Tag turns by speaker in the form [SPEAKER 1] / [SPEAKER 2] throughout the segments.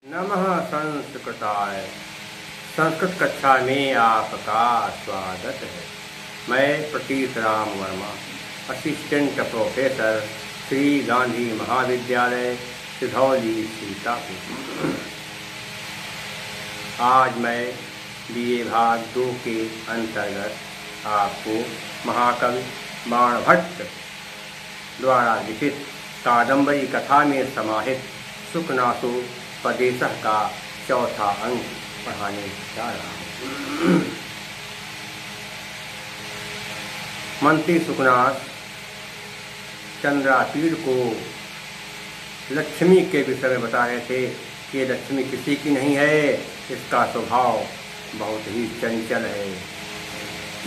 [SPEAKER 1] नमः संस्कृताय। संस्कृत कक्षा में आपका स्वागत है। मैं प्रतीत राम वर्मा, असिस्टेंट प्रोफेसर, श्री गांधी महाविद्यालय, सिधौली, सीतापुर। आज मैं बीए भाग 2 के अंतर्गत आपको महाकवि बाणभट्ट द्वारा लिखित कादम्बरी कथा में समाहित सुखनासो पदेशः का चौथा अंक पढ़ाने जा रहा हूँ। मंत्री सुखनास चंद्रापीड़ को लक्ष्मी के विषय में बता रहे थे कि लक्ष्मी किसी की नहीं है, इसका स्वभाव बहुत ही चंचल है,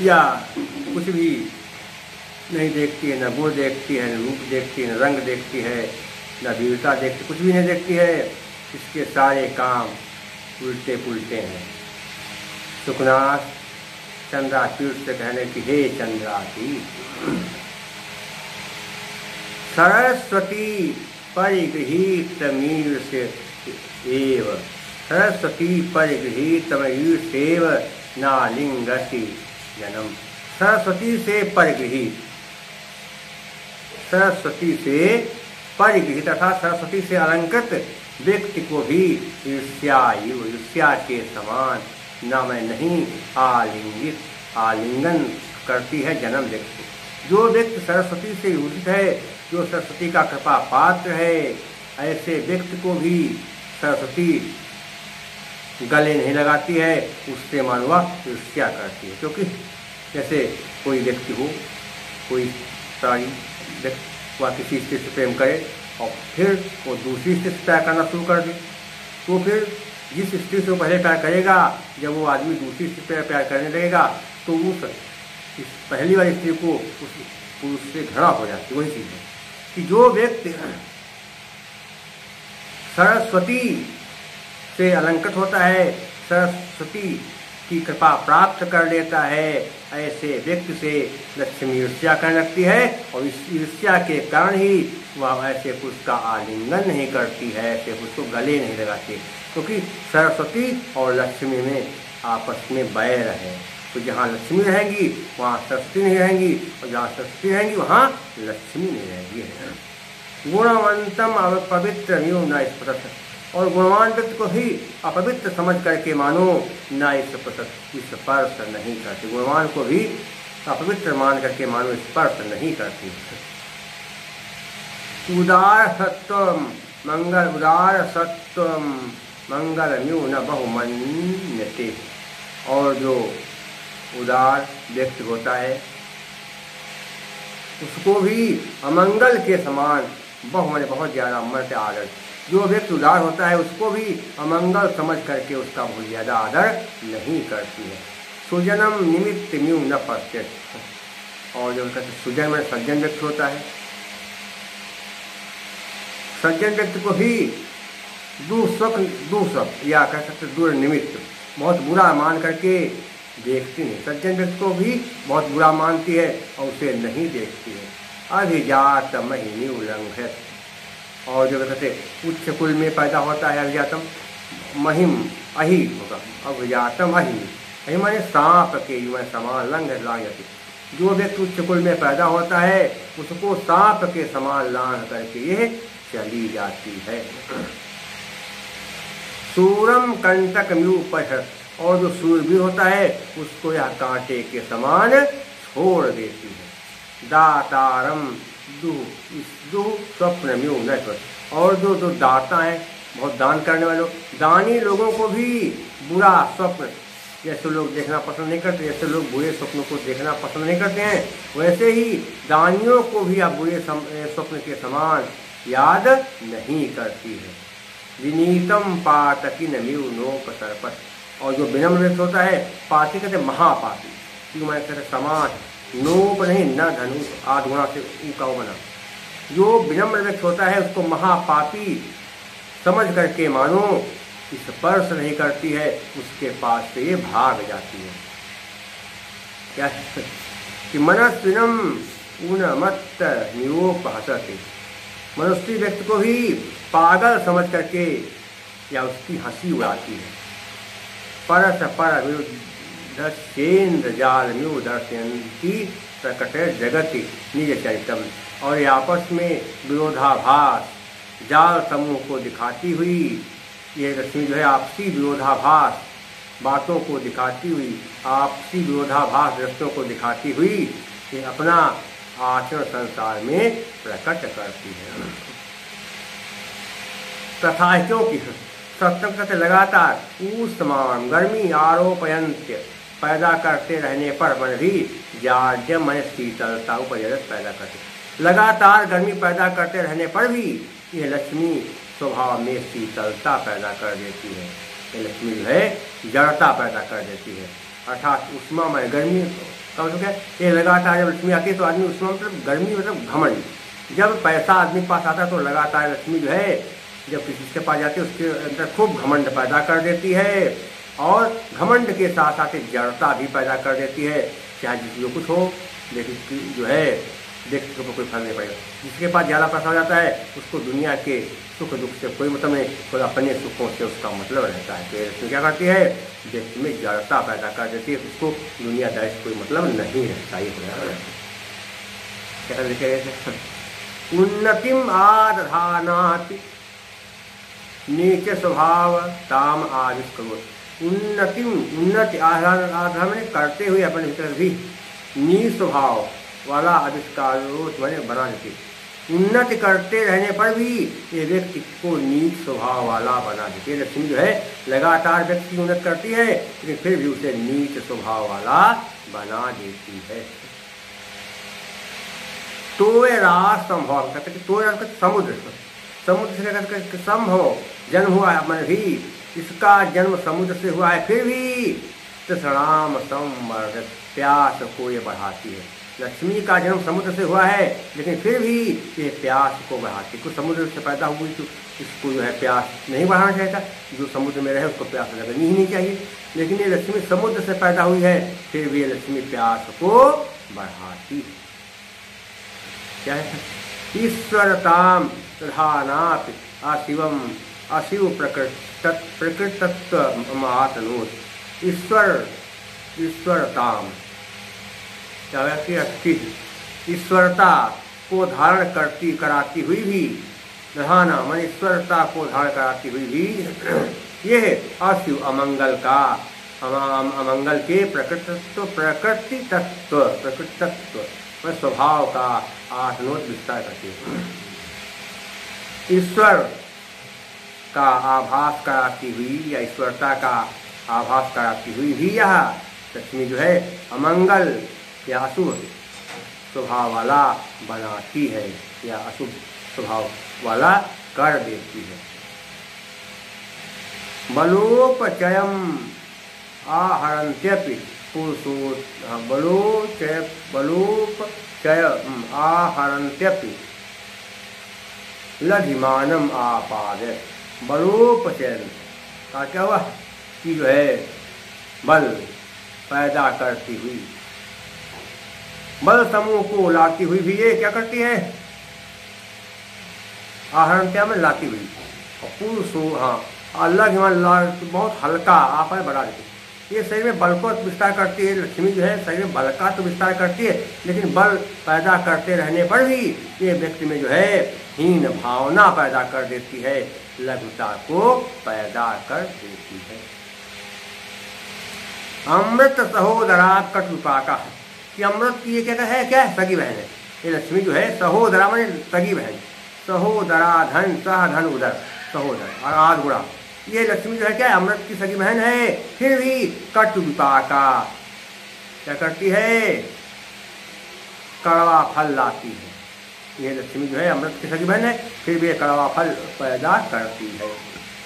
[SPEAKER 1] या कुछ भी नहीं देखती है, न गुण देखती है, न रूप देखती है, न रंग देखती है, न वीरता देखती, कुछ भी नहीं देखती है। इसके सारे काम उल्टे पुल्टे हैं। सुखनास चंद्रापीड़ से कहने की, हे चंद्रापीड़, सरस्वती परिगृहीत मीर्ष एव, सरस्वती परिगृहीत मीर्षेव नालिंगति जन्म। सरस्वती से परिगृहित, सरस्वती से परिगृहित अर्थात सरस्वती से अलंकृत व्यक्ति को भी ईर्ष्या के समान न मैं नहीं आलिंगन करती है जन्म व्यक्ति। जो व्यक्ति सरस्वती से यूजित है, जो सरस्वती का कृपा पात्र है, ऐसे व्यक्ति को भी सरस्वती गले नहीं लगाती है, उससे मानवा ईर्ष्या करती है। क्योंकि जैसे कोई व्यक्ति हो, कोई सारी व्यक्ति वह किसी स्त्री से प्रेम करे और फिर वो दूसरी स्त्री से प्यार करना शुरू कर दे, तो फिर जिस स्त्री से वो पहले प्यार करेगा, जब वो आदमी दूसरी स्त्री से प्यार करने लगेगा तो इस पहली वाली स्त्री को उस पुरुष से घृणा हो जाती है। वही चीज़ है कि जो व्यक्ति सरस्वती से अलंकृत होता है, सरस्वती की कृपा प्राप्त कर लेता है, ऐसे व्यक्ति से लक्ष्मी ईर्ष्या करने लगती है और इस ईर्ष्या के कारण ही वह ऐसे पुरुष का आलिंगन नहीं करती है, ऐसे पुरुष को गले नहीं लगाती, क्योंकि सरस्वती और लक्ष्मी में आपस में बैर है। तो जहाँ लक्ष्मी रहेंगी वहाँ सरस्वती नहीं रहेंगी, और जहाँ सरस्वती रहेंगी वहाँ लक्ष्मी नहीं रहेगी। गुणवंतम अपवित्र न्यू न स्पृशत, और गुणवान व्यक्ति को ही अपवित्र समझ करके मानो न स्पर्श नहीं करती। गुणवान को भी अपवित्र मान करके मानो स्पर्श नहीं करती। उदार सत्वम मंगल न्यू न बहुमन्यते, और जो उदार व्यक्ति होता है उसको भी अमंगल के समान बहुत ज़्यादा मन से आदर। जो व्यक्ति उदार होता है उसको भी अमंगल समझ करके उसका बहुत ज़्यादा आदर नहीं करती है। सुजनम निमित्त म्यू न पश्यत, और जो कहते सुजन में सज्जन व्यक्ति होता है, सज्जन व्यक्ति को ही दुस्वप्न या कह सकते दुर्निमित्त, बहुत बुरा मान करके देखती नहीं। सज्जन व्यक्ति को भी बहुत बुरा मानती है और उसे नहीं देखती है। अभिजात महिनी उल्लंघित, और जो कहते उच्च कुल में पैदा होता है अभिजातम महिम अहि होगा, अभिजातम अहि माने सांप के युवा समान लंघ जाती। जो व्यक्ति उच्च कुल में पैदा होता है उसको सांप के समान लांघ करके यह चली जाती है। सूरम कंटक म्यूपह, और जो सूरवीर होता है उसको यह कांटे के समान छोड़ देती है। दातारम दुह स्वप्न म्यू न, और जो दाता है, बहुत दान करने वाले दानी लोगों को भी बुरा स्वप्न जैसे लोग देखना पसंद नहीं करते, जैसे लोग बुरे स्वप्नों को देखना पसंद नहीं करते हैं, वैसे ही दानियों को भी आप बुरे स्वप्न के समान याद नहीं करती है। विनीतम पातकिन म्यू नोपसर्पत, और जो विनम्र व्यक्ति होता है, पाती कहते महापाती, क्यों मैं कहते समान, नोप नहीं न धनु आधुना से ऊका बना। जो विनम्र व्यक्ति होता है उसको महापापी समझ करके मानो स्पर्श नहीं करती है, उसके पास से ये भाग जाती है। क्या कि मनस्विनम उन्मत्त नियोपहसते, मनुष्य व्यक्ति को ही पागल समझ करके या उसकी हंसी उड़ाती है। परस पर विरुद्धेन्द्र जालम्यु दर्शयन्ती प्रकटे जगति निज चरितम। और ये आपस में विरोधाभास जाल समूह को दिखाती हुई, ये रश्मि जो है आपसी विरोधाभास बातों को दिखाती हुई, आपसी विरोधाभास दृश्यों को दिखाती हुई ये अपना आचरण संसार में प्रकट करती है। तथा क्योंकि सत्संग से लगातार ऊष्मान गर्मी आरोपयंत्य पैदा करते रहने पर मन भी जाड्यम मन शीतलता उपजत पैदा करते, लगातार गर्मी पैदा करते रहने पर भी यह लक्ष्मी स्वभाव में शीतलता पैदा कर देती है। ये लक्ष्मी जो है जड़ता पैदा कर देती है, अर्थात उष्मा में गर्मी का मतलब क्या, ये लगातार जब लक्ष्मी आती है तो आदमी उष्मा मतलब गर्मी मतलब घमंड, जब पैसा आदमी के पास आता है तो लगातार लक्ष्मी जो है जब किसी के पास जाती है उसके अंदर खूब घमंड पैदा कर देती है, और घमंड के साथ साथ जड़ता भी पैदा कर देती है। चाहे जो कुछ हो लेकिन जो है देख के कोई फर्क नहीं पड़ेगा। जिसके पास ज़्यादा पैसा हो जाता है उसको दुनिया के सुख दुख से कोई मतलब नहीं, कोई अपने सुखों से उसका मतलब रहता है। तो इसमें क्या करती है, व्यक्ति में जड़ता पैदा कर देती है, उसको दुनियादारी से कोई मतलब नहीं रहता। ये क्या लिखे उन्नतिम आदधानाति नीच स्वभाव ताम आदिश करो। उन्नति आधार में करते हुए अपने भीतर भी नीच स्वभाव वाला आविष्कार मैंने बना देती। उन्नति करते रहने पर भी ये व्यक्ति को नीच स्वभाव वाला बना देती है। लक्ष्मी जो है लगातार व्यक्ति की उन्नति करती है लेकिन फिर भी उसे नीच स्वभाव वाला बना देती है। तोयरा संभव कहते तोयरा समुद्र, समुद्र से कहते संभव जन्म हुआ है मन भी, इसका जन्म समुद्र से हुआ है, फिर भी तृष्णाम संवर्धत प्यास को ये बढ़ाती है। लक्ष्मी का जन्म समुद्र से हुआ है लेकिन फिर भी ये प्यास को बढ़ाती है। कुछ समुद्र से पैदा हुई तो इसको जो है प्यास नहीं बढ़ाना चाहिए था, जो समुद्र में रहे उसको प्यास लगनी ही नहीं चाहिए, लेकिन ये लक्ष्मी समुद्र से पैदा हुई है फिर भी ये लक्ष्मी प्यास को बढ़ाती है। क्या है, ईश्वरताम प्रधानात् अशिवम अशिव प्रकृतत्व महातनोत। ईश्वरताम ईश्वरता को धारण कराती हुई भी, प्रधाना मन ईश्वरता को धारण कराती हुई भी ये अशिव अमंगल का अमंगल के प्रकृति तत्व में स्वभाव का आत्मोत विस्तार करती है। ईश्वर का आभास कराती हुई या ईश्वरता का आभास कराती हुई भी यह लक्ष्मी जो है अमंगल या अशुभ स्वभाव वाला बनाती है या अशुभ स्वभाव वाला कर देती है। बलोपचयम आहरन्त्यपि पुरुषो बलोपचय आहरन्त्यपि लधिमानम आपादय। बलोपचयन का क्या हुआ कि जो है बल पैदा करती हुई, बल समूह को लाती हुई भी ये क्या करती है, आहरणत्या में लाती हुई। और पुरुषो अलग बहुत हल्का आप बढ़ा देती, ये शरीर में बल को विस्तार करती है। लक्ष्मी जो है शरीर में बल का तो विस्तार करती है लेकिन बल पैदा करते रहने पर भी ये व्यक्ति में जो है हीन भावना पैदा कर देती है, लघुता को पैदा कर देती है। अमृत सहोदरा कटुपाका कि अमृत की ये क्या है सगी बहन है। ये लक्ष्मी जो है सहोदरा माने सगी बहन, सहोदरा धन सह धन उदर सहोदर और आद गुणा, ये लक्ष्मी जो है क्या अमृत की सगी बहन है। फिर भी कटु विपाका क्या करती है, कड़वा फल लाती है। ये लक्ष्मी जो है अमृत की सगी बहन है फिर भी कड़वा फल पैदा करती है।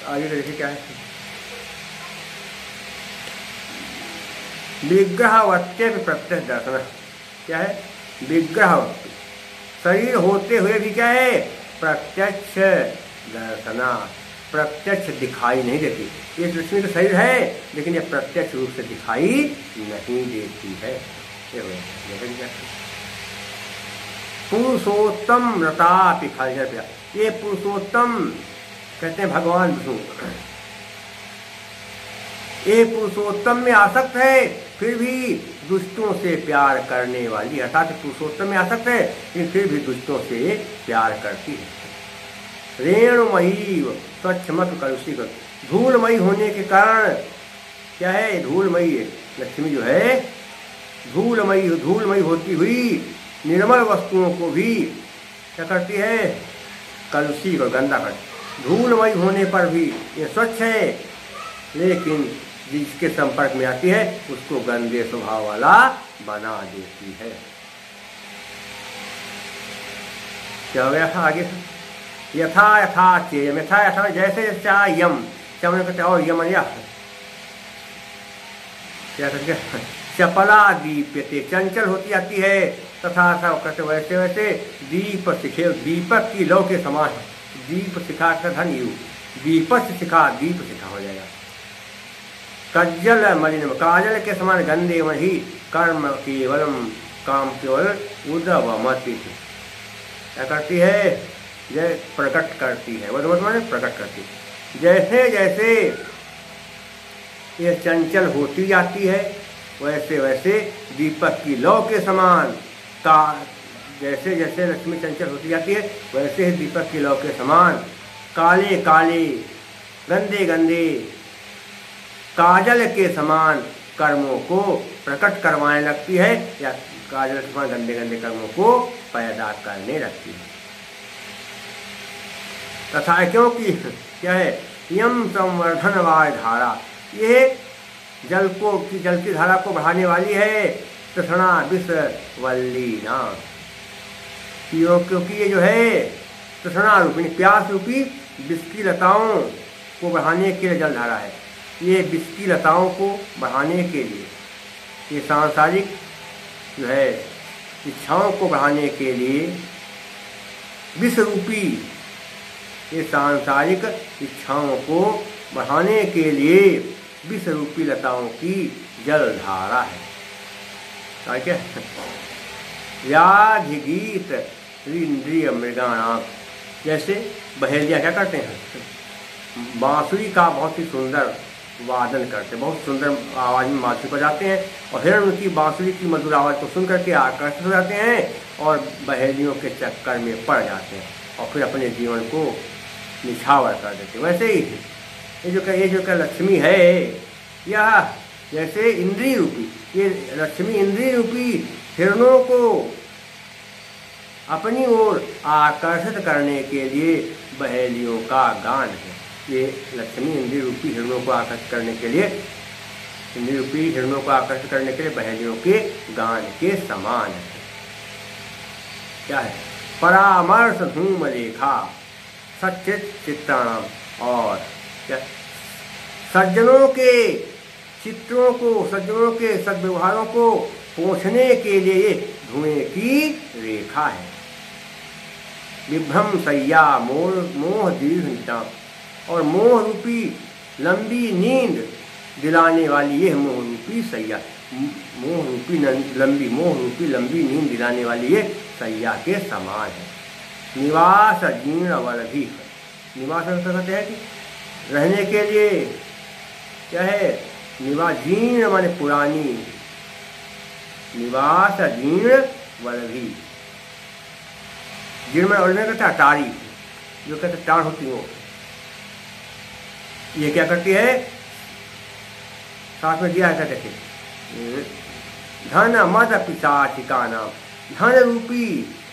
[SPEAKER 1] आगे देखिए क्या है, विग्रहवत्य प्रत्यक्ष दर्शन। क्या है, विग्रहवत्य शरीर होते हुए भी क्या है प्रत्यक्ष दर्शना, प्रत्यक्ष दिखाई नहीं देती। ये लक्ष्मी का शरीर है लेकिन ये प्रत्यक्ष रूप से दिखाई नहीं देती है। पुरुषोत्तम रतापि खलजर, ये पुरुषोत्तम कहते हैं भगवान विष्णु, ये पुरुषोत्तम में आसक्त है, फिर भी दुष्टों से प्यार करने वाली, अर्थात पुरुषोत्तम में आसक्त है लेकिन फिर भी दुष्टों से प्यार करती है। रेणुमयी स्वच्छ मत कलुषित, धूलमयी होने के कारण क्या है, धूलमयी लक्ष्मी जो है धूलमयी होती हुई निर्मल वस्तुओं को भी क्या करती है, कलुषित और गंदा करती। धूलमयी होने पर भी ये स्वच्छ है लेकिन जिसके संपर्क में आती है उसको गंदे स्वभाव वाला बना देती है। क्या हो गया था आगे, यथा यथा चेयम, यथा यथा जैसे जैसे यम, चमन कहते और यम या क्या करके चपला दीप्यते, चंचल होती जाती है, तथा सब कहते वैसे वैसे दीप शिखे, दीपक की लौ के समान, दीप शिखा का धन यू, दीपक शिखा दीप शिखा हो जाएगा। कज्जल मलिन, काजल के समान गंदे वही, कर्म केवलम, काम केवल उदवमति, क्या करती है, जय प्रकट करती है, उदवमत माने प्रकट करती है। जैसे जैसे ये चंचल होती जाती है वैसे वैसे दीपक की लौ के समान का, जैसे जैसे लक्ष्मी चंचल होती जाती है वैसे ही दीपक की लौ के समान काले काले गंदे गंदे काजल के समान कर्मों को प्रकट करवाने लगती है, या काजल के समान गंदे गंदे कर्मों को पैदा करने लगती है। तथा क्योंकि क्या है, यम संवर्धन वाय धारा, ये जल की धारा को बढ़ाने वाली है। तृष्णा विष वल्लीना, क्योंकि ये जो है तृष्णा रूपी प्यास रूपी विष की लताओं को बढ़ाने के लिए जल धारा है। ये विष की लताओं को बढ़ाने के लिए, ये सांसारिक जो है इच्छाओं को बढ़ाने के लिए विष रूपी, ये सांसारिक इच्छाओं को बढ़ाने के लिए विष रूपी लताओं की जल धारा है। क्या व्याधिगीत इंद्रिय मृगाणाम, जैसे बहेलियाँ क्या करते हैं, बांसुरी का बहुत ही सुंदर वादन करते, बहुत सुंदर आवाज में बांसुरी बजाते हैं और फिर उनकी बांसुरी की मधुर आवाज़ को सुन करके आकर्षित हो जाते हैं और बहेलियों के चक्कर में पड़ जाते हैं और फिर अपने जीवन को निछावर कर देते। वैसे ही ये जो लक्ष्मी है, यह जैसे इंद्रिय रूपी, ये लक्ष्मी इंद्रिय रूपी हिरणों को अपनी ओर आकर्षित करने के लिए बहेलियों का गान है। ये लक्ष्मी इंद्रिय रूपी हिरणों को आकर्षित करने के लिए, इंद्रिय रूपी हिरणों को आकर्षित करने के लिए बहेलियों के गान के समान है। क्या है, परामर्श धूम लेखा सच्चित चित्राणाम, और क्या सज्जनों के चित्रों को, सज्जनों के सद्व्यवहारों को पोंछने के लिए धुएं की रेखा है। विभ्रम सैया मोह दीर्घ निशा, और मोह रूपी लंबी नींद दिलाने वाली यह मोह रूपी सैया, मोह रूपी लंबी नींद दिलाने वाली ये सैया के समान है। निवास जीर्ण वलभी, निवास कहते हैं कि रहने के लिए, क्या है, निवास जीर्ण माने पुरानी, निवास जीर्ण वलभी, जीर्ण में ओढ़ने का टारी, जो कहते टाण होती हो, ये क्या करती है, साथ में दिया है, देखिए धन मद पिशाचिका नाम,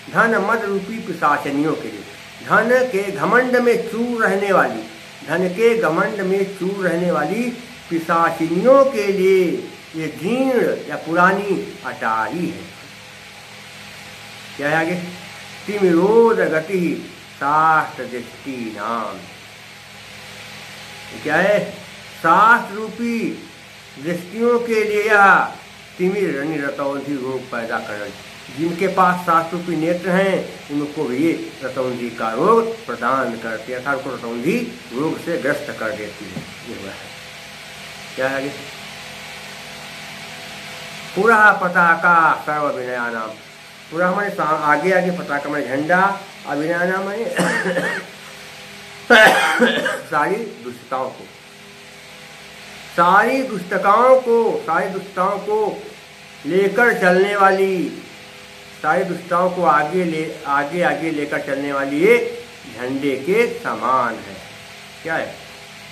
[SPEAKER 1] धन मद रूपी पिशाचनियों के लिए, धन के घमंड में चूर रहने वाली, धन के घमंड में चूर रहने वाली पिशाचिनियों के लिए ये जीर्ण या पुरानी अटारी है। क्या है आगे, तिमिरोध गति शास्त्र दृष्टि नाम, क्या है, शास्त्र रूपी दृष्टियों के लिए यह तिमिर रतौंधी रोग पैदा कर, जिनके पास शास्त्र रूपी नेत्र हैं उनको भी ये रतौंधी का रोग प्रदान करती है, अर्थात उनको रतौंधी रोग से ग्रस्त कर देती है। ये हुआ है। क्या है आगे, पुरा पताका सर्व अभिनया नाम, पुरा हमारे आगे आगे पताका में झंडा, अभिनया नाम है सारी दुष्टताओं को, सारी दुष्टताओं को लेकर चलने वाली, सारी दुष्टताओं को आगे लेकर चलने वाली ये झंडे के समान है। क्या है,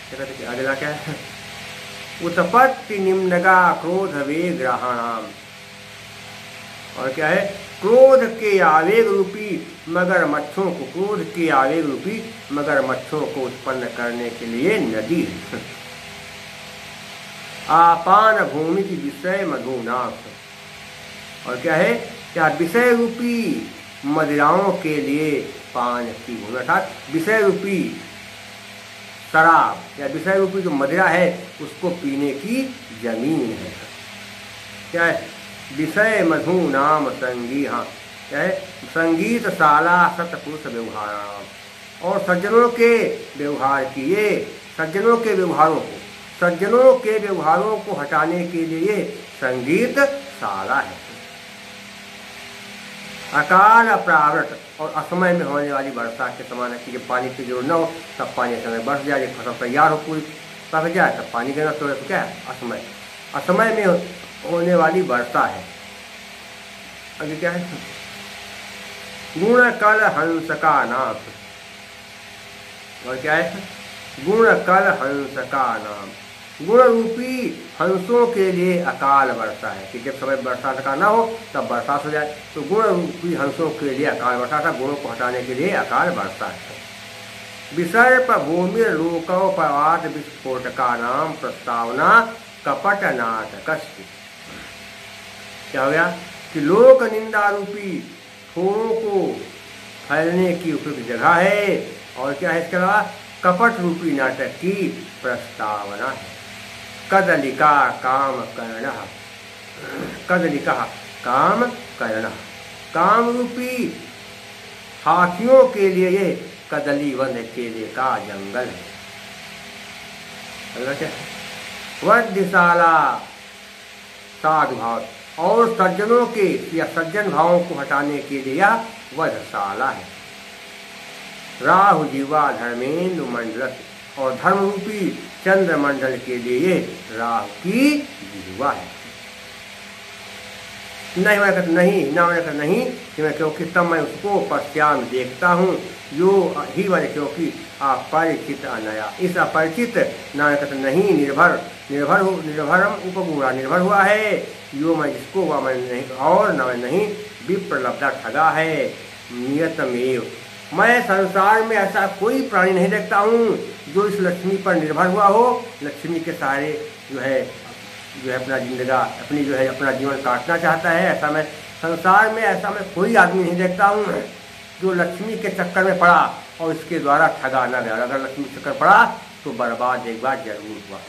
[SPEAKER 1] क्या कहते, अगला क्या है, उत्पत्ति निम्नगा क्रोध वेग्रहाणाम, और क्या है, क्रोध के आवेग रूपी मगरमच्छों को, क्रोध के आवेग रूपी मगरमच्छों को उत्पन्न करने के लिए नदी है। आपान भूमि की विषय मधुनाथ, और क्या है, क्या विषय रूपी मदिराओं के लिए पान की भूमि, अर्थात विषय रूपी शराब या विषय रूपी जो मदिरा है उसको पीने की जमीन है। क्या है, विषय मधु नाम संगी, हाँ क्या है, संगीत शाला सतपुरुष व्यवहार, और सज्जनों के व्यवहार किए, सज्जनों के व्यवहारों को हटाने के लिए संगीत शाला है। अकाल प्रावृत, और असमय में होने वाली वर्षा के समान है कि जब पानी की जरूरत न हो तब पानी समय बरस जाए, जब फसल तैयार हो पूरी पक जाए तब पानी देना, तो क्या है, असमय में होने वाली वर्षा है। अभी क्या है, गुण कल हंस का नाथ, और क्या है, गुण कल हंस का नाम, गुण रूपी हंसों के लिए अकाल वर्षा है कि जब समय बरसात का ना हो तब बरसात हो जाए, तो गुण रूपी हंसों के लिए अकाल वर्षा था, गुणों को हटाने के लिए अकाल वर्षा है। विसर्प भूमि लोकोपवाद विस्फोट का नाम प्रस्तावना कपट नाटक, क्या हो गया कि लोक निंदा रूपी ठोरों को फैलने की उपयुक्त जगह है, और क्या है, इसके अलावा कपट रूपी नाटक की प्रस्तावना है। कदलिका काम कर्ण, कदलिका काम कर्ण, काम रूपी हाथियों के लिए ये कदली वन केले का जंगल है। अगला क्या, वध्यशाला साधु भाव, और सज्जनों के या सज्जन भावों को हटाने के लिए यह वधशाला है। राहु जीवा धर्मेंद्र मंडल, और धर्म रूपी चंद्रमंडल के लिए राहु की जीवा है। नहीं मैं कहता नहीं, ना मैं कहता नहीं कि मैं, क्योंकि तब मैं उसको पश्चात देखता हूँ जो ही मैंने, क्योंकि अपरिचित अनया, इस अपरिचित ना मैं कहता नहीं, निर्भरम उपगूढ़ा, निर्भर हुआ है, यो मैं जिसको वह मैं नहीं, और न मैं नहीं, विप्रलब्धा ठगा है, नियतमेव, मैं संसार में ऐसा कोई प्राणी नहीं देखता हूँ जो इस लक्ष्मी पर निर्भर हुआ हो, लक्ष्मी के सहारे जो है अपना जीवन काटना चाहता है। ऐसा मैं संसार में ऐसा मैं कोई आदमी नहीं देखता हूँ जो लक्ष्मी के चक्कर में पड़ा और इसके द्वारा ठगा न गया। अगर लक्ष्मी के चक्कर पड़ा तो बर्बाद एक बार जरूर हुआ।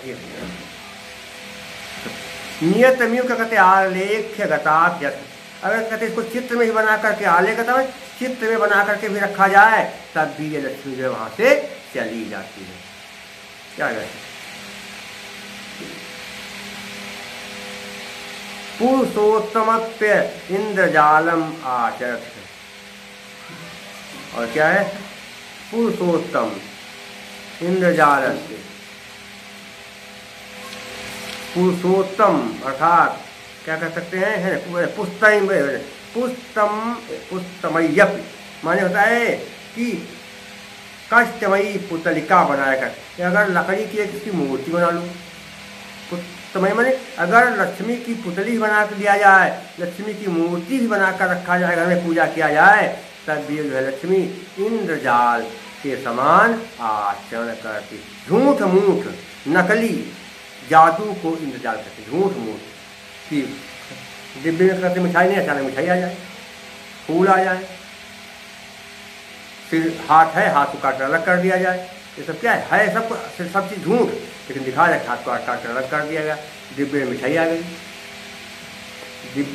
[SPEAKER 1] नियत म्यू क्या कहते, आलेख्य गताभ्यस, अगर कहते इसको चित्र में ही बना करके, आलेख गता चित्र में बना करके भी रखा जाए तब भी ये लक्ष्मी जो वहां से चली जाती है। क्या कहते, पुरुषोत्तमत्व इंद्रजालम आचरत, और क्या है, पुरुषोत्तम इंद्रजाल, पुरुषोत्तम अर्थात क्या कह सकते हैं, पुस्तमय्यप माने होता है कि कष्टमयी पुतलिका बनाकर, अगर लकड़ी की एक इसकी मूर्ति बना लो, पुस्तमयी माने अगर लक्ष्मी की पुतली बना कर दिया जाए, लक्ष्मी की मूर्ति भी बनाकर रखा जाए, घर में पूजा किया जाए, तब भी जो है लक्ष्मी इंद्रजाल के समान आचरण करती। झूठ मूठ नकली जादू को इंद्रजाल कहते, झूठ मूठ कि डिब्बे में करते मिठाई नहीं, अचानक मिठाई आ जाए, फूल आ जाए, फिर हाथ है, हाथ को काट अलग कर दिया जाए, ये सब क्या है सब चीज़ झूठ, लेकिन दिखा जाए हाथ को काट अलग कर दिया गया, डिब्बे में मिठाई आ गई,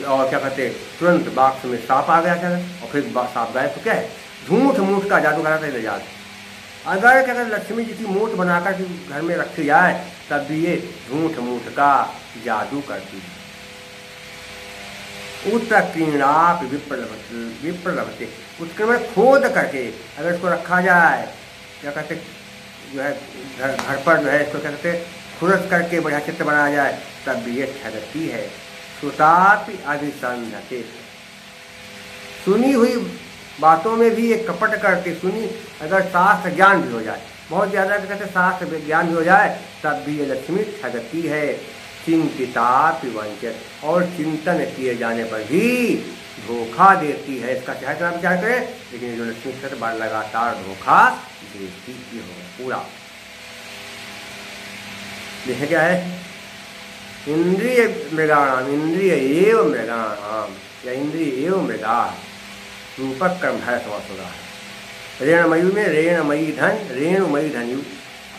[SPEAKER 1] और क्या कहते तुरंत बाक्स में सांप आ गया अचानक, और फिर सांप गए, तो क्या है, झूठ मूठ का जादू कराता है इंद्रजाल। अगर क्या कहते लक्ष्मी जी की मूर्त बनाकर घर में रखी जाए तब भी ये झूठ मूठ का जादू करती है। उत्कीर्णाप विप्रलभते, उसके में खोद करके अगर इसको रखा जाए, क्या कहते जो है घर पर जो है इसको क्या कहते खुरस करके बढ़िया चित्र बनाया जाए तब भी ये ठगती है। सुतापि अभिसंधते, सुनी हुई बातों में भी एक कपट करके, सुनी अगर शास्त्र ज्ञान भी हो जाए, बहुत ज़्यादा भी कहते शास्त्र ज्ञान भी हो जाए तब भी ये लक्ष्मी ठगती है। चिंतितापि वंचित, और चिंतन किए जाने पर भी धोखा देती है। इसका चाहे तो विचार करें, लेकिन जो लक्ष्मी से बार लगातार धोखा देती ही होगा पूरा। देखें क्या है, इंद्रिय मृगाणाम, इंद्रिय एवं मृगाणाम या इंद्रिय एवं मृगा, रूपक कर्म है समास हो रहा है। रेणमयी में रेणमयी धन, रेणुमयी धन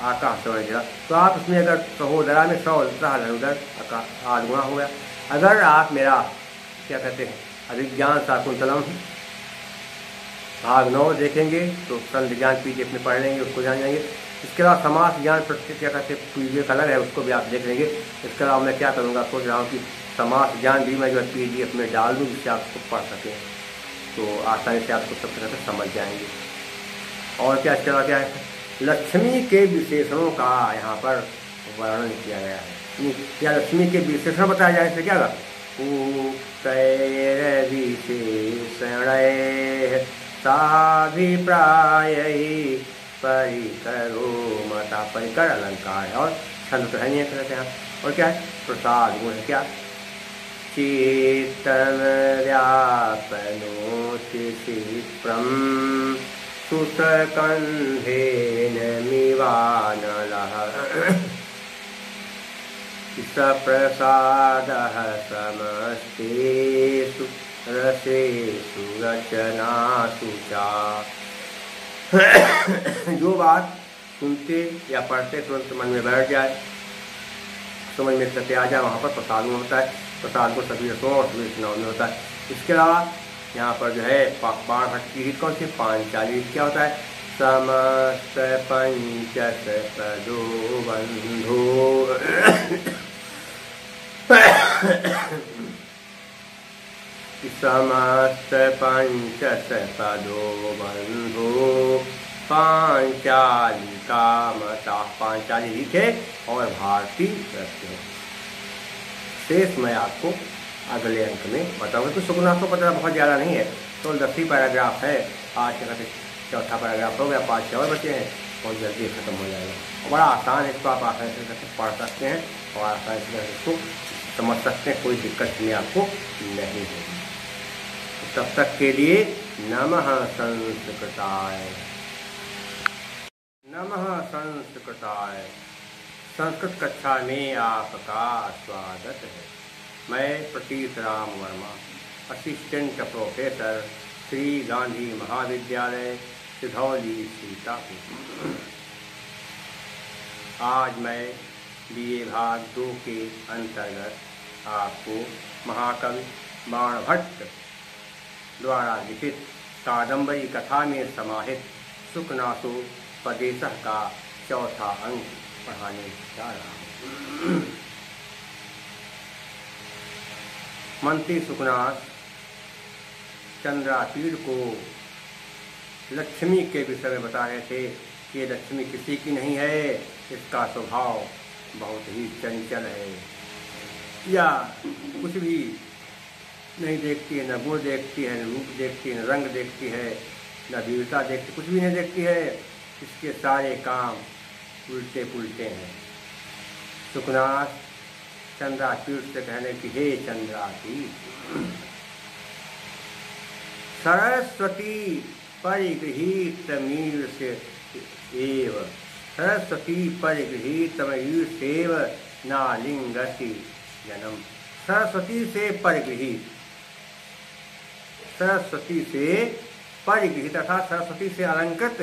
[SPEAKER 1] आकाश समझ गया, तो आप इसमें अगर सहोदरा में उधर आदगुणा हो गया। अगर आप मेरा क्या कहते हैं अभिज्ञान शाकुंतलम भाग 9 देखेंगे तो संत ज्ञान पीछे अपने पढ़ लेंगे, उसको जान जाएंगे। इसके अलावा समास ज्ञान प्रत्येक क्या कहते पीडीएफ अलग है, उसको भी आप देख लेंगे। इसके अलावा मैं क्या करूँगा, सोच रहा हूँ कि समास ज्ञान भी मैं जो है पीडीएफ में डाल दूँ जिससे आप उसको पढ़ सकें, तो आसानी से आपको सब तरह से समझ जाएंगे। और क्या इसके अलावा क्या है, लक्ष्मी के विशेषणों का यहाँ पर वर्णन किया गया है, या लक्ष्मी के विशेषण बताया जाए इससे क्या होगा, विशेषण साभिप्राय परिकरो मता, परिकर अलंकार है और छंद तो है नहीं कहते हैं। और क्या है, प्रसाद गुण है क्या, चेतन व्यापनोति क्षिप्रम सुतकंधेन मिवानलः सप्रसादः समस्तेषु रसेषु रचनासु चा। जो बात सुनते या पढ़ते तुरंत मन में बैठ जाए, समझ में सत्य आ जाए, वहाँ पर प्रसाद में होता है। प्रसाद को सभी रसों और सभी रचनाओं में होता है। इसके अलावा यहाँ पर जो है बाण भट्ट की गीत कौन सी, पांचाली क्या होता है, समस्त पंचस पदो बंधु समस्त पंचस पदो बंधु पांचाली का मता, पांचाली लिखे और भारती रखते हैं। शेष मैं आपको अगले अंक में बताऊंगा। तो सुगुनाथ को पता बहुत ज़्यादा नहीं है, तो 10वीं पैराग्राफ है, आज का चौथा पैराग्राफ हो गया, 5 और बचे हैं, बहुत जल्दी खत्म हो जाएगा। और बड़ा आसान है, इसको आप आसानी से पढ़ सकते हैं और आसानी से इसको समझ सकते हैं, कोई दिक्कत नहीं आपको नहीं होगी। तो तब तक के लिए नमः संस्कृताय, नमः संस्कृताय। संस्कृत कक्षा में आपका स्वागत है। मैं प्रतीत राम वर्मा, असिस्टेंट प्रोफेसर, श्री गांधी महाविद्यालय, सिधौली, सीतापुर। आज मैं बीए भाग 2 के अंतर्गत आपको महाकवि बाण भट्ट द्वारा लिखित कादम्बरी कथा में समाहित सुखनासु पदेशः का चौथा अंक पढ़ाने जा रहा हूँ। मंत्री सुखनाथ चंद्रापीड़ को लक्ष्मी के विषय में बता रहे थे कि लक्ष्मी किसी की नहीं है, इसका स्वभाव बहुत ही चंचल है, या कुछ भी नहीं देखती है, न गुण देखती है, न रूप देखती है, न रंग देखती है, न वीरता देखती, कुछ भी नहीं देखती है। इसके सारे काम उल्टे पुल्टे हैं। सुखनाथ चंद्रापीड़ से कहने की, हे चंद्रापीड़, सरस्वती परिगृहीत मीर से एव, सरस्वती परिगृहीत मीर सेव नालिंगति जन्म। सरस्वती से परिगृहित, सरस्वती से परिगृहित अर्थात सरस्वती से अलंकृत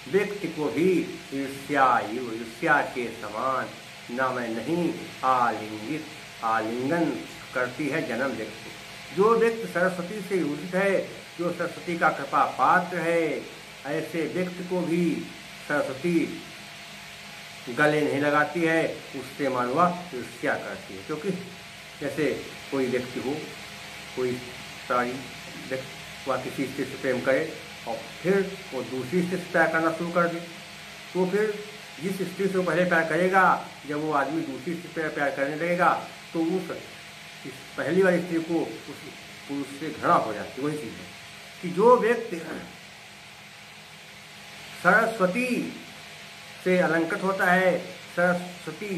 [SPEAKER 1] व्यक्ति को भी ईर्ष्या के समान न मैं नहीं आलिंगित, आलिंगन करती है जन्म व्यक्ति। जो व्यक्ति सरस्वती से यूजित है, जो सरस्वती का कृपा पात्र है, ऐसे व्यक्ति को भी सरस्वती गले नहीं लगाती है, उससे मानवा ईर्ष्या करती है। क्योंकि जैसे कोई व्यक्ति हो, कोई सारी व्यक्ति वह किसी स्त्री से प्रेम करे और फिर वो दूसरी स्त्री से प्यार करना शुरू कर दे, तो फिर जिस स्त्री से वो पहले प्यार करेगा, जब वो आदमी दूसरी स्त्री से प्यार करने लगेगा तो इस पहली वाली स्त्री को उस पुरुष से घृणा हो जाती है। वही चीज़ है कि जो व्यक्ति सरस्वती से अलंकृत होता है, सरस्वती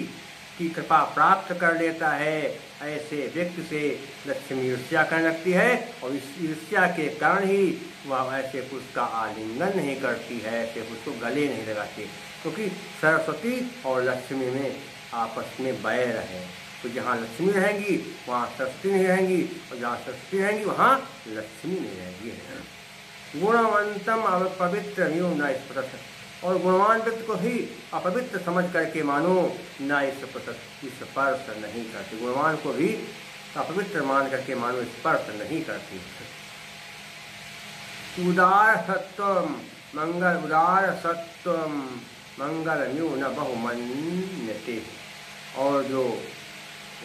[SPEAKER 1] की कृपा प्राप्त कर लेता है, ऐसे व्यक्ति से लक्ष्मी ईर्ष्या करने लगती है और इस ईर्ष्या के कारण ही वह ऐसे पुरुष का आलिंगन नहीं करती है, ऐसे पुरुष को गले नहीं लगाती, क्योंकि सरस्वती और लक्ष्मी में आपस में बैर है। तो जहाँ लक्ष्मी रहेंगी वहाँ सरस्वती नहीं रहेंगी, और जहाँ सरस्वती रहेंगी वहाँ लक्ष्मी नहीं रहेगी। गुणवंतम अपवित्र न्यू न स्पृशत, और गुणवान व्यक्ति को ही अपवित्र समझ करके मानो, न स्पर्श नहीं करती। गुणवान को भी अपवित्र मान करके मानो, स्पर्श नहीं करती। उदार सत्वम मंगल, उदार सत्वम मंगल न्यून बहुमन्यते, और जो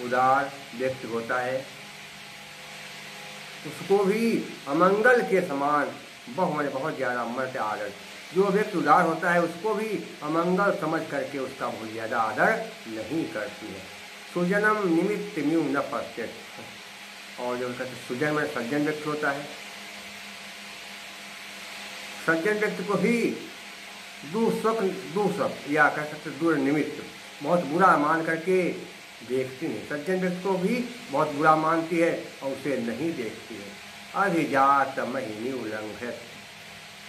[SPEAKER 1] उदार व्यक्ति होता है उसको भी अमंगल के समान बहुत ज़्यादा मर्त्य आदर। जो व्यक्ति उदार होता है उसको भी अमंगल समझ करके उसका बहुत ज़्यादा आदर नहीं करती है। सुजनम निमित्त म्यू न पश्यत, और जो कहते सुजन में सज्जन व्यक्ति होता है, सज्जन व्यक्ति को ही दुस्वप्न या कह सकते दुर्निमित्त, बहुत बुरा मान करके देखती नहीं। सज्जन व्यक्ति को भी बहुत बुरा मानती है और उसे नहीं देखती है। अभिजात महिनी उल्लंघित,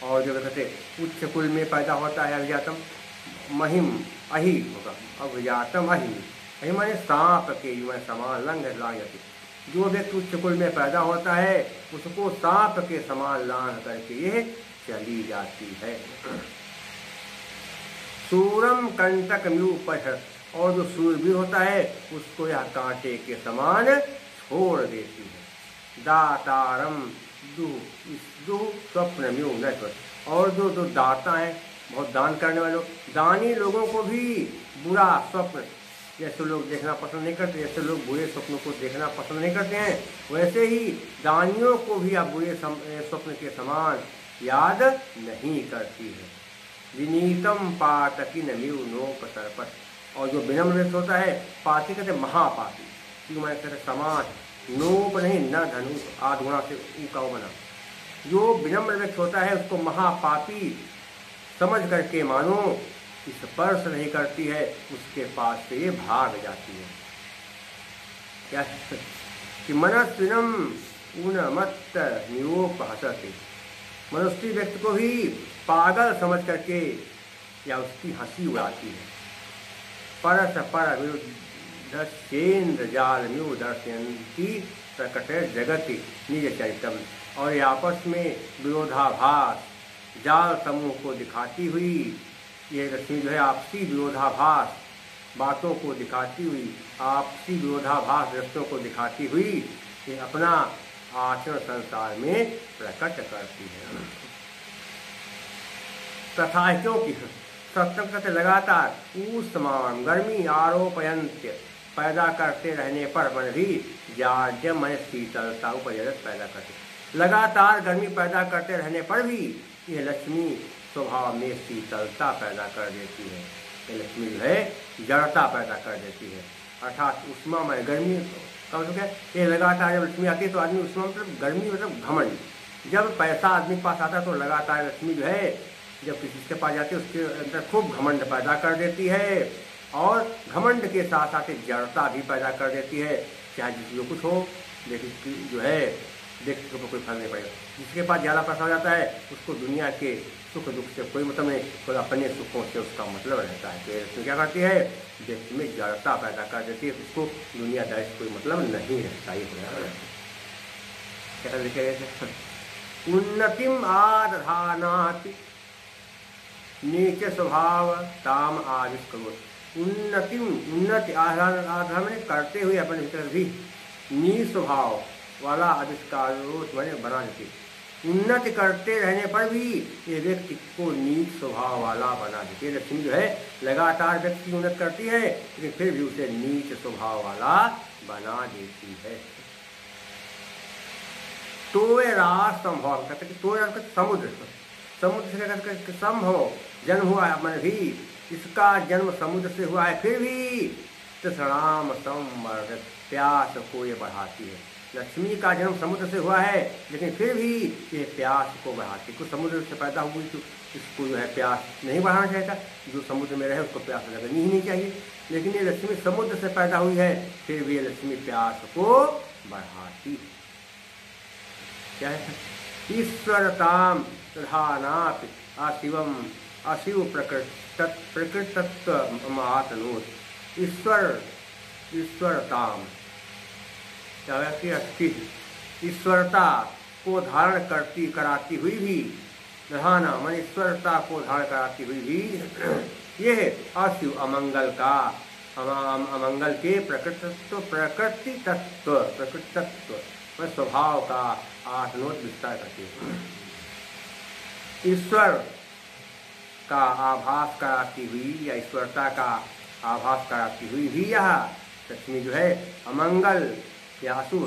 [SPEAKER 1] और जो कहते उच्च कुल में पैदा होता है अभिजातम, महिम अहि होगा, अभिजातम अहि माने सांप के युवा समान लंघ लांघती। जो व्यक्ति उच्च कुल में पैदा होता है उसको सांप के समान लांघ करके ये चली जाती है। सूरम कंटक म्यूपथ, और जो सूरवीर होता है उसको यह कांटे के समान छोड़ देती है। दातारम दुह स्वप्न म्यू न, और जो दाता हैं बहुत दान करने वाले लोग, दानी लोगों को भी बुरा स्वप्न जैसे लोग देखना पसंद नहीं करते, जैसे लोग बुरे स्वप्नों को देखना पसंद नहीं करते हैं, वैसे ही दानियों को भी आप बुरे स्वप्न के समान याद नहीं करती है। विनीतम पातकी नम्यू नोपसर्पत, और जो विनम्र व्यक्ति होता है, पाती कहते महापाती, क्यों मैं कहते समाज, नोप नहीं न धनु आध गुणा से ऊका बना। जो विनम्र व्यक्ति होता है उसको महापापी समझ करके मानो, स्पर्श नहीं करती है, उसके पास से ये भाग जाती है। क्या कि मनस्विनम उन्मत्त नियोपहसते, मनुष्य व्यक्ति को भी पागल समझ करके या उसकी हंसी उड़ाती है। परस पर विरुद्धेन्द्र जाल म्यू दर्शयंती प्रकट जगति निज चरितम, और ये आपस में विरोधाभास जाल समूह को दिखाती हुई ये रश्मि जो है आपसी विरोधाभास बातों को दिखाती हुई, आपसी विरोधाभास दृश्यों को दिखाती हुई ये अपना आचरण संसार में प्रकट करती है। तथा क्योंकि सत्संग करते लगातार ऊष्मान गर्मी आरोपयंत्य पैदा करते रहने पर मन भी जाड्यम मन शीतलता उपजत पैदा करते, लगातार गर्मी पैदा करते रहने पर भी यह लक्ष्मी स्वभाव में शीतलता पैदा कर देती है। ये लक्ष्मी जो है जड़ता पैदा कर देती है, अर्थात उष्मा में गर्मी का मतलब क्या, ये लगातार जब लक्ष्मी आती है तो आदमी उष्मा मतलब गर्मी मतलब घमंड, जब पैसा आदमी के पास आता है तो लगातार लक्ष्मी जो है जब किसी के पास जाती है उसके अंदर खूब घमंड पैदा कर देती है, और घमंड के साथ साथ जड़ता भी पैदा कर देती है। चाहे जो कुछ हो लेकिन जो है देखने को कोई फर्क नहीं पड़ेगा। जिसके पास ज़्यादा पैसा हो जाता है उसको दुनिया के सुख दुख से कोई मतलब नहीं, कोई अपने सुखों से उसका मतलब रहता है। तो इसमें क्या करती है, व्यक्ति में जड़ता पैदा कर देती है, उसको दुनियादारी से कोई मतलब नहीं रहता। ये क्या लिखे गए, उन्नतिम आधानाति नीचे स्वभाव ताम आदिश करो। उन्नति आधार में करते हुए अपने भीतर भी नीच स्वभाव वाला आविष्कार बना देती, उन्नति करते रहने पर भी ये व्यक्ति को नीच स्वभाव वाला बना देती है। लक्ष्मी जो है लगातार व्यक्ति की उन्नति करती है लेकिन फिर भी उसे नीच स्वभाव वाला बना देती है। तोय रास संभव कहते कि तोय समुद्र, समुद्र से कहते संभव जन्म हुआ मन भी इसका जन्म समुद्र से हुआ है, फिर भी तृष्णाम संवर्धत, प्यास को ये बढ़ाती है। लक्ष्मी का जन्म समुद्र से हुआ है, लेकिन फिर भी ये प्यास को बढ़ाती है। कुछ समुद्र से पैदा हुई तो इसको जो है प्यास नहीं बढ़ाना चाहिए था, जो समुद्र में रहे उसको प्यास लगनी ही नहीं चाहिए। लेकिन ये लक्ष्मी समुद्र से पैदा हुई है, फिर भी ये लक्ष्मी प्यास को बढ़ाती है। क्या है? ईश्वरताम प्रधानापि अशिवम अशिव प्रकृतत्व महातनोत। ईश्वरताम क्या है? ईश्वरता को धारण कराती हुई भी, प्रधाना मन ईश्वरता को धारण कराती हुई भी ये अशिव अमंगल का अमंगल के प्रकृति तत्व में स्वभाव का आत्मोत विस्तार करती है। ईश्वर का आभास कराती हुई या ईश्वरता का आभास कराती हुई भी यह लक्ष्मी जो है अमंगल या अशुभ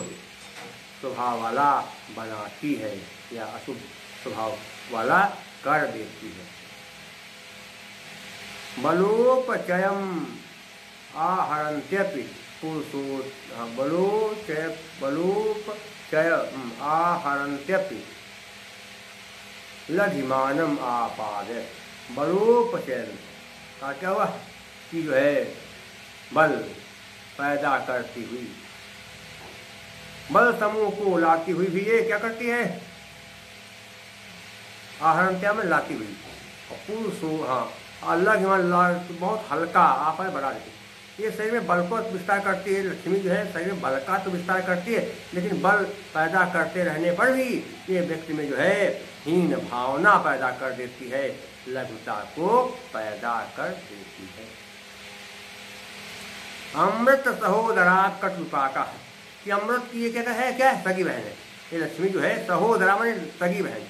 [SPEAKER 1] स्वभाव वाला बनाती है या अशुभ स्वभाव वाला कर देती है। बलोपचयम आहरन्त्यपि पुरुषो बलोपचय आहरन्त्यपि लधिमानम आपादय। बलोपचयन का क्या हुआ कि जो है बल पैदा करती हुई, बल समूह को लाती हुई भी ये क्या करती है? आहरणत्या में लाती हुई। और पुरुषो, हाँ, अल्लाह बहुत हल्का आप बढ़ा देती है। ये शरीर में बल को विस्तार करती है। लक्ष्मी जो है शरीर में बल का तो विस्तार करती है, लेकिन बल पैदा करते रहने पर भी ये व्यक्ति में जो है हीन भावना पैदा कर देती है, लघुता को पैदा कर देती है। अमृत सहोदरा कटुपाका, कि अमृत की ये क्या है? क्या है? सगी बहन है। ये लक्ष्मी जो है सहोदरा माने सगी बहन,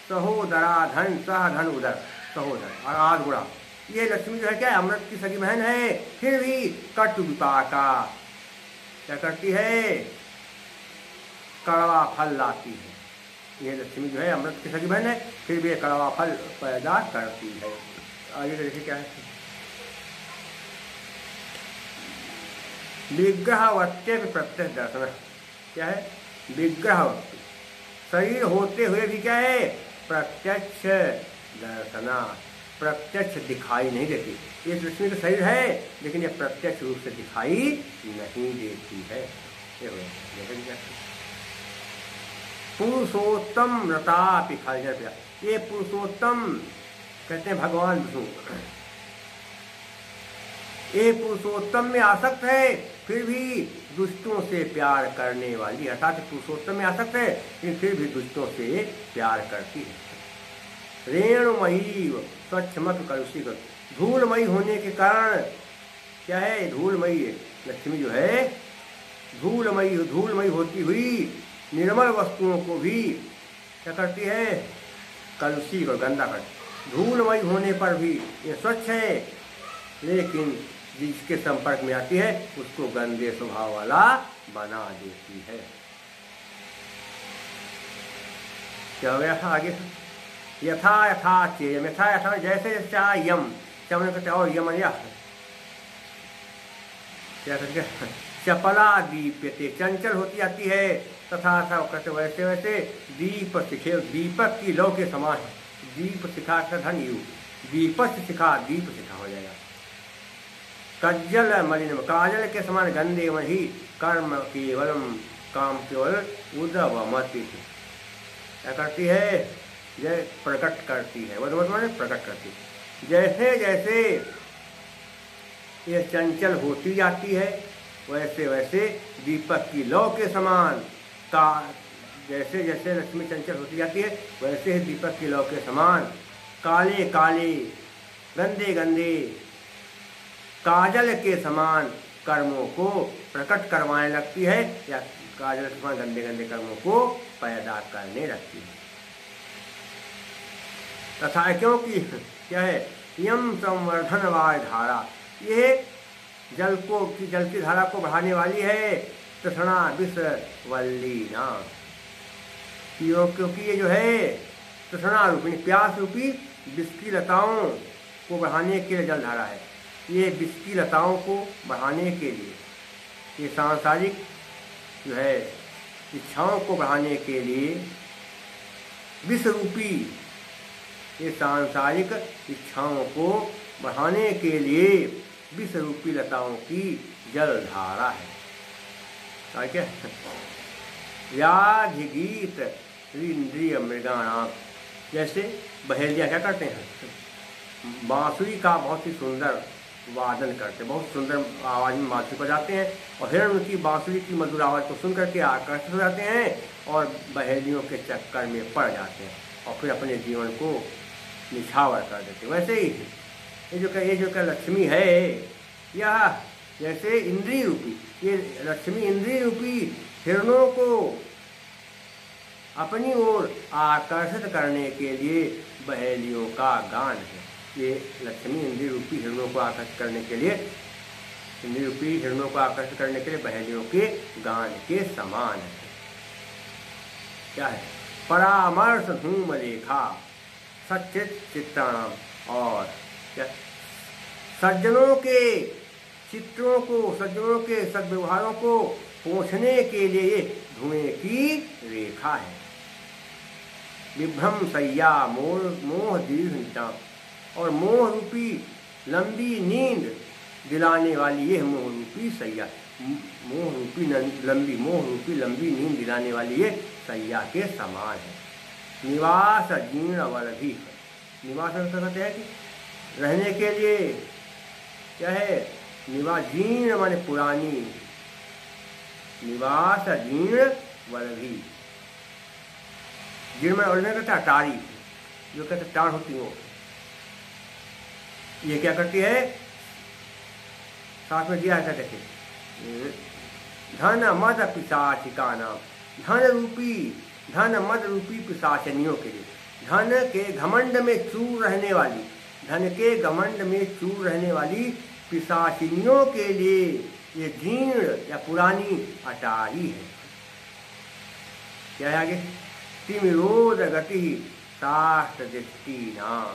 [SPEAKER 1] सहोदरा धन सह धन उदर, सहोदर और आध गुड़ा, ये लक्ष्मी जो है क्या है? अमृत की सगी बहन है। फिर भी कटु विपाका क्या करती है? कड़वा फल लाती है। ये लक्ष्मी जो है अमृत की सगी बहन है, फिर भी कड़वा फल पैदा करती है। आगे देखिए क्या है? विग्रहवत्य प्रत्यक्ष दर्शन, क्या है? विग्रहवत्य, शरीर होते हुए भी क्या है? प्रत्यक्ष दर्शना, प्रत्यक्ष दिखाई नहीं देती। ये लक्ष्मी का शरीर है, लेकिन ये प्रत्यक्ष रूप से दिखाई नहीं देती है। पुरुषोत्तम रतापि खर्जप्या, ये पुरुषोत्तम कहते हैं भगवान विष्णु। ये पुरुषोत्तम में आसक्त है, फिर भी दुष्टों से प्यार करने वाली, अर्थात पुरुषोत्तम में आसक्त है, लेकिन फिर भी दुष्टों से प्यार करती है। रेणुमयी स्वच्छमत कलुषित, धूलमयी होने के कारण क्या है? धूलमयी लक्ष्मी जो है धूलमयी होती हुई निर्मल वस्तुओं को भी क्या करती है? कलुषित और गंदा करती। धूलमयी होने पर भी ये स्वच्छ है, लेकिन जिसके संपर्क में आती है उसको गंदे स्वभाव वाला बना देती है। क्या हो गया था आगे? यथा यथा चेयम, यथा यथा जैसे जैसे यम, चमन करते और यम या क्या करके चपला दीप्यते, चंचल होती जाती है। तथा ऐसा कहते वैसे वैसे दीप शिखे, दीपक की लौ के समान है। दीप शिखा का धन यू, दीपक शिखा दीप शिखा हो जाएगा। कज्जल मलिन, काजल के समान गंदे मही, कर्म केवलम, काम केवल उदवमति, क्या करती है? जय प्रकट करती है, वह माने प्रकट करती है। जैसे जैसे ये चंचल होती जाती है, वैसे वैसे दीपक की लौ के समान का, जैसे जैसे लक्ष्मी चंचल होती जाती है, वैसे ही दीपक की लौ के समान काले काले गंदे गंदे काजल के समान कर्मों को प्रकट करवाने लगती है, या काजल के समान गंदे गंदे कर्मों को पैदा करने लगती है। तथा क्योंकि क्या है? यम संवर्धन वाय धारा, ये जल की धारा को बढ़ाने वाली है। तृष्णा विष वल्लीना, क्योंकि ये जो है तृष्णा रूपी प्यास रूपी विष की लताओं को बढ़ाने के लिए जलधारा है। ये विष की लताओं को बढ़ाने के लिए, ये सांसारिक जो है इच्छाओं को बढ़ाने के लिए विष रूपी, ये सांसारिक इच्छाओं को बढ़ाने के लिए विष रूपी लताओं की जलधारा है। क्या व्याधिगीत इंद्रिय मृगाणाम, जैसे बहेलियाँ क्या करते हैं, बांसुरी का बहुत ही सुंदर वादन करते हैं, बहुत सुंदर आवाज़ में बांसुरी बजाते हैं, और हिरण उनकी बांसुरी की मधुर आवाज़ को सुन करके आकर्षित हो जाते हैं और बहेलियों के चक्कर में पड़ जाते हैं और फिर अपने जीवन को निछावर कर देते हैं। वैसे ही ये जो लक्ष्मी है, यह जैसे इंद्रिय रूपी, ये लक्ष्मी इंद्रिय रूपी हिरणों को अपनी ओर आकर्षित करने के लिए बहेलियों का गान है। ये लक्ष्मी इंद्रिय रूपी हिरणों को आकर्षित करने के लिए, इंद्रिय रूपी हिरणों को आकर्षित करने के लिए बहेलियों के गान के समान है। क्या है? परामर्श धूम रेखा सच्चित चित्राणाम, और क्या सज्जनों के चित्रों को, सज्जनों के सद्व्यवहारों को पोंछने के लिए धुएं की रेखा है। विभ्रम सैया मोह दीर्घ निशा, और मोह रूपी लंबी नींद दिलाने वाली ये मोह रूपी सैया, मोह रूपी लंबी नींद दिलाने वाली ये सैया के समान है। निवास जीर्ण वलभी, निवास कहते हैं कि रहने के लिए, क्या है? निवास जीर्ण माने पुरानी, निवास जीर्ण वलभी, जीर्ण में ओढ़ने का टारी, जो कहते टार होती हो, ये क्या करती है? साथ में दिया है, कहते धन मद पिशाचिका नाम, धन मद रूपी पिशाचनियों के लिए, धन के घमंड में चूर रहने वाली, धन के घमंड में चूर रहने वाली पिशाचिनियों के लिए ये जीर्ण या पुरानी अटारी है। क्या है आगे? तिमिरोध गति शास्त्र दृष्टि नाम,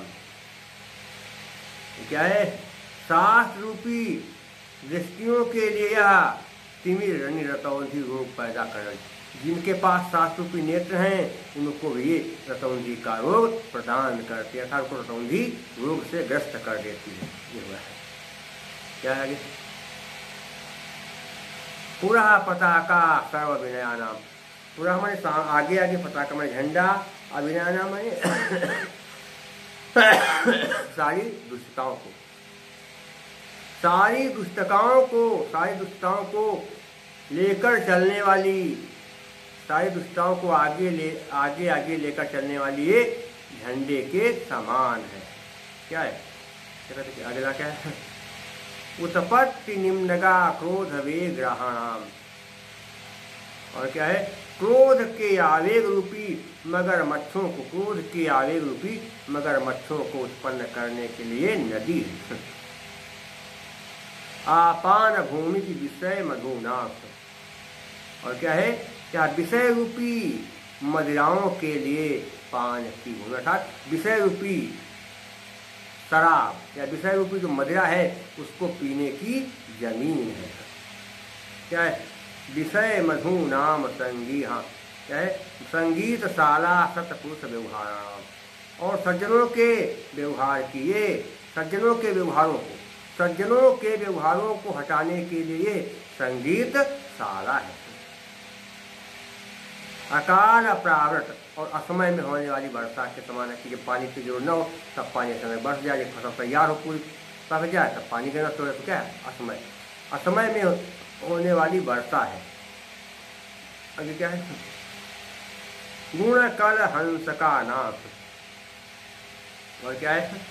[SPEAKER 1] क्या है? शास्त्र रूपी दृष्टियों के लिए यह तिमिर रतौंधी रोग पैदा कर, जिनके पास शास्त्र रूपी नेत्र हैं उनको भी ये रतौंधी का रोग प्रदान करती है, अर्थात उनको रतौंधी रोग से ग्रस्त कर देती है। ये हुआ है। क्या है आगे? पूरा पताका सर्व विनया नाम, पूरा हमारे आगे आगे पताका माने झंडा, अभिनया नाम माने सारी दुष्टताओं को, सारी दुष्टताओं को लेकर चलने वाली, सारी दुष्टताओं को आगे लेकर चलने वाली ये झंडे के समान है। क्या है? अगला क्या है? उत्पत्ति निम्नगा क्रोध वेग ग्रहाणाम, और क्या है? क्रोध के आवेग रूपी मगरमच्छों को, क्रोध के आवेग रूपी मगरमच्छों को उत्पन्न करने के लिए नदी है। आपान भूमि की विषय मधुनाथ, और क्या है? क्या विषय रूपी मदिराओं के लिए पान की भूमि, अर्थात विषय रूपी शराब या विषय रूपी जो मदिरा है उसको पीने की जमीन है। क्या है? विषय मधु नाम संगी, हाँ क्या है? संगीत शाला सतपुरुष व्यवहार, और सज्जनों के व्यवहार की, ये सज्जनों के व्यवहारों को हटाने के लिए संगीत शाला है। अकाल प्रावृत, और असमय में होने वाली वर्षा के समान है कि जब पानी की जरूरत न हो तब पानी समय बरस जाए, जब फसल तैयार हो पूरी पक जाए तब पानी देना, तो क्या है? असमय में होने वाली वर्षा है। अभी क्या है? गुण कल हंस का नाथ, और क्या है?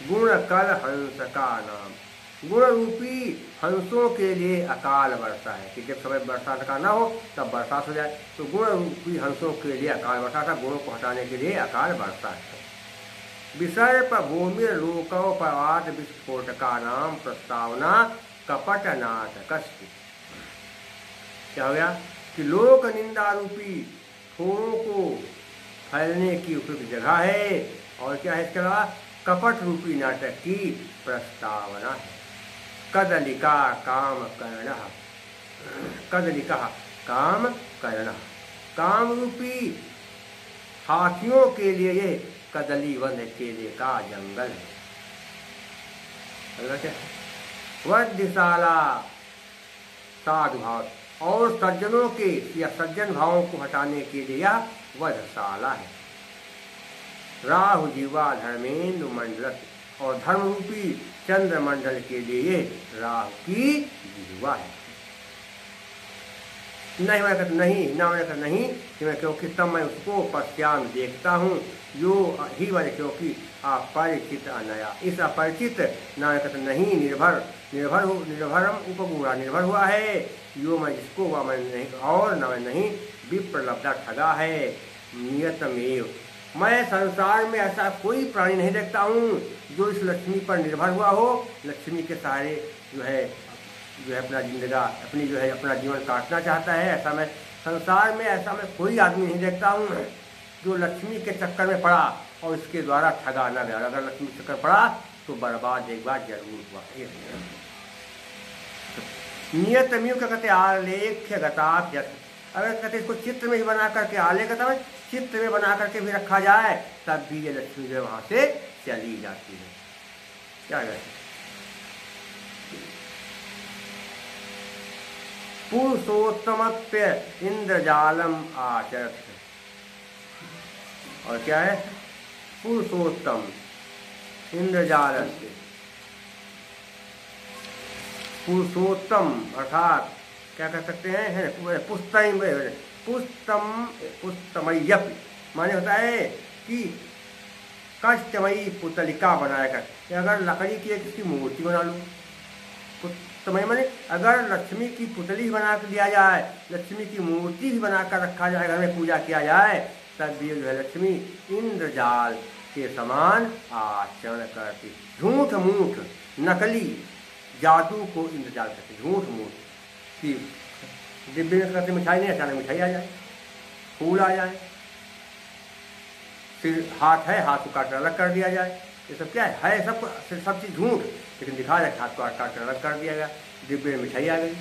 [SPEAKER 1] गुण कल हंस का नाम, गुण रूपी हंसों के लिए अकाल वर्षा है कि जब समय बरसात का ना हो तब बरसात हो जाए, तो गुण रूपी हंसों के लिए अकाल वर्षा था, गुणों को हटाने के लिए अकाल वर्षा है। विसर्प भूमि लोकोपवाद विस्फोट का नाम प्रस्तावना कपटनाथ कष्ट, क्या हो गया? कि लोक निंदा रूपी फोड़ों को फैलने की उपयुक्त जगह है, और क्या है? इसके अलावा कपट रूपी नाटक की प्रस्तावना है। कदलिका काम कर्ण, कदलिका काम कर्ण, काम रूपी हाथियों के लिए ये कदली वन केले का जंगल है। वध्यशाला साधु भाव और सज्जनों के या सज्जन भावों को हटाने के लिए यह वधशाला है। राहु जीवा धर्मेंद्र मंडल और धर्म रूपी चंद्र मंडल के लिए राहु की जीवा है। नहीं मैं कहता नहीं, ना मैं कहता नहीं कि मैं, क्योंकि तब मैं उसको पश्चात देखता हूँ यो ही वाले, क्योंकि अपरिचित अनया, इस अपरिचित ना मैं कहता नहीं, निर्भरम उपगुणा, निर्भर हुआ है यो मैं जिसको वह मैं नहीं, और न मैं नहीं विप्रलब्धा ठगा है। नियतमेव, मैं संसार में ऐसा कोई प्राणी नहीं देखता हूँ जो इस लक्ष्मी पर निर्भर हुआ हो, लक्ष्मी के सहारे जो है अपना अपना जीवन काटना चाहता है। ऐसा मैं संसार में ऐसा मैं कोई आदमी नहीं देखता हूँ जो लक्ष्मी के चक्कर में पड़ा और इसके द्वारा ठगा न गया। अगर लक्ष्मी के चक्कर पड़ा तो बर्बाद एक बार जरूर हुआ। नियत म्यू क्या कहते, आलेख्य गताभ, अगर कहते इसको चित्र में ही बना करके, आलेख्य में चित्र में बना करके भी रखा जाए तब भी ये लक्ष्मी जो वहां से चली जाती है। क्या कहते पुरुषोत्तमप्य इंद्रजालम आचरत, और क्या है पुरुषोत्तम इंद्रजाल, पुरुषोत्तम अर्थात क्या कह सकते हैं पुस्तमय्यपि माने होता है कि कष्टमयी पुतलिका बनाकर, अगर लकड़ी की एक इसकी मूर्ति बना लूँ, पुस्तमयी माने अगर लक्ष्मी की पुतली बना कर दिया जाए, लक्ष्मी की मूर्ति भी बनाकर रखा जाए, घर में पूजा किया जाए, तब भी जो है लक्ष्मी इंद्रजाल के समान आचरण करती। झूठ मूठ नकली जादू को इंद्रजाल कहते, झूठ मूठ कि डिब्बे में करते मिठाई नहीं, अचानक मिठाई आ जाए, फूल आ जाए, फिर हाथ है हाथ को काट अलग कर दिया जाए, ये सब क्या है सब चीज़ झूठ, लेकिन दिखा जाए हाथ को काट अलग कर दिया गया, डिब्बे में मिठाई आ गई,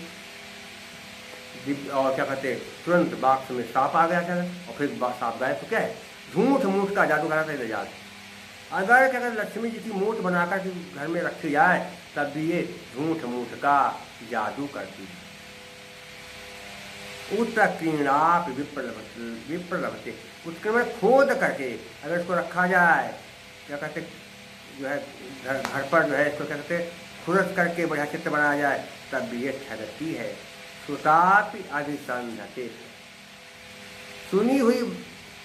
[SPEAKER 1] और क्या कहते तुरंत बाक्स में सांप आ गया क्या, और फिर सांप गए, तो क्या है झूठ मूठ का जादू कराता है इंद्रजाल। अगर क्या कहते लक्ष्मी जी की मूर्त बनाकर घर में रखी जाए तब भी ये झूठ मूठ का जादू करती है। उत्कीर्णाप विप्रलभते, उसके में खोद करके अगर इसको रखा जाए, क्या कहते जो है घर पर जो है इसको क्या कहते खुरस करके बढ़िया चित्र बनाया जाए तब भी ये ठगती है। सुतापि अभिसंधते, सुनी हुई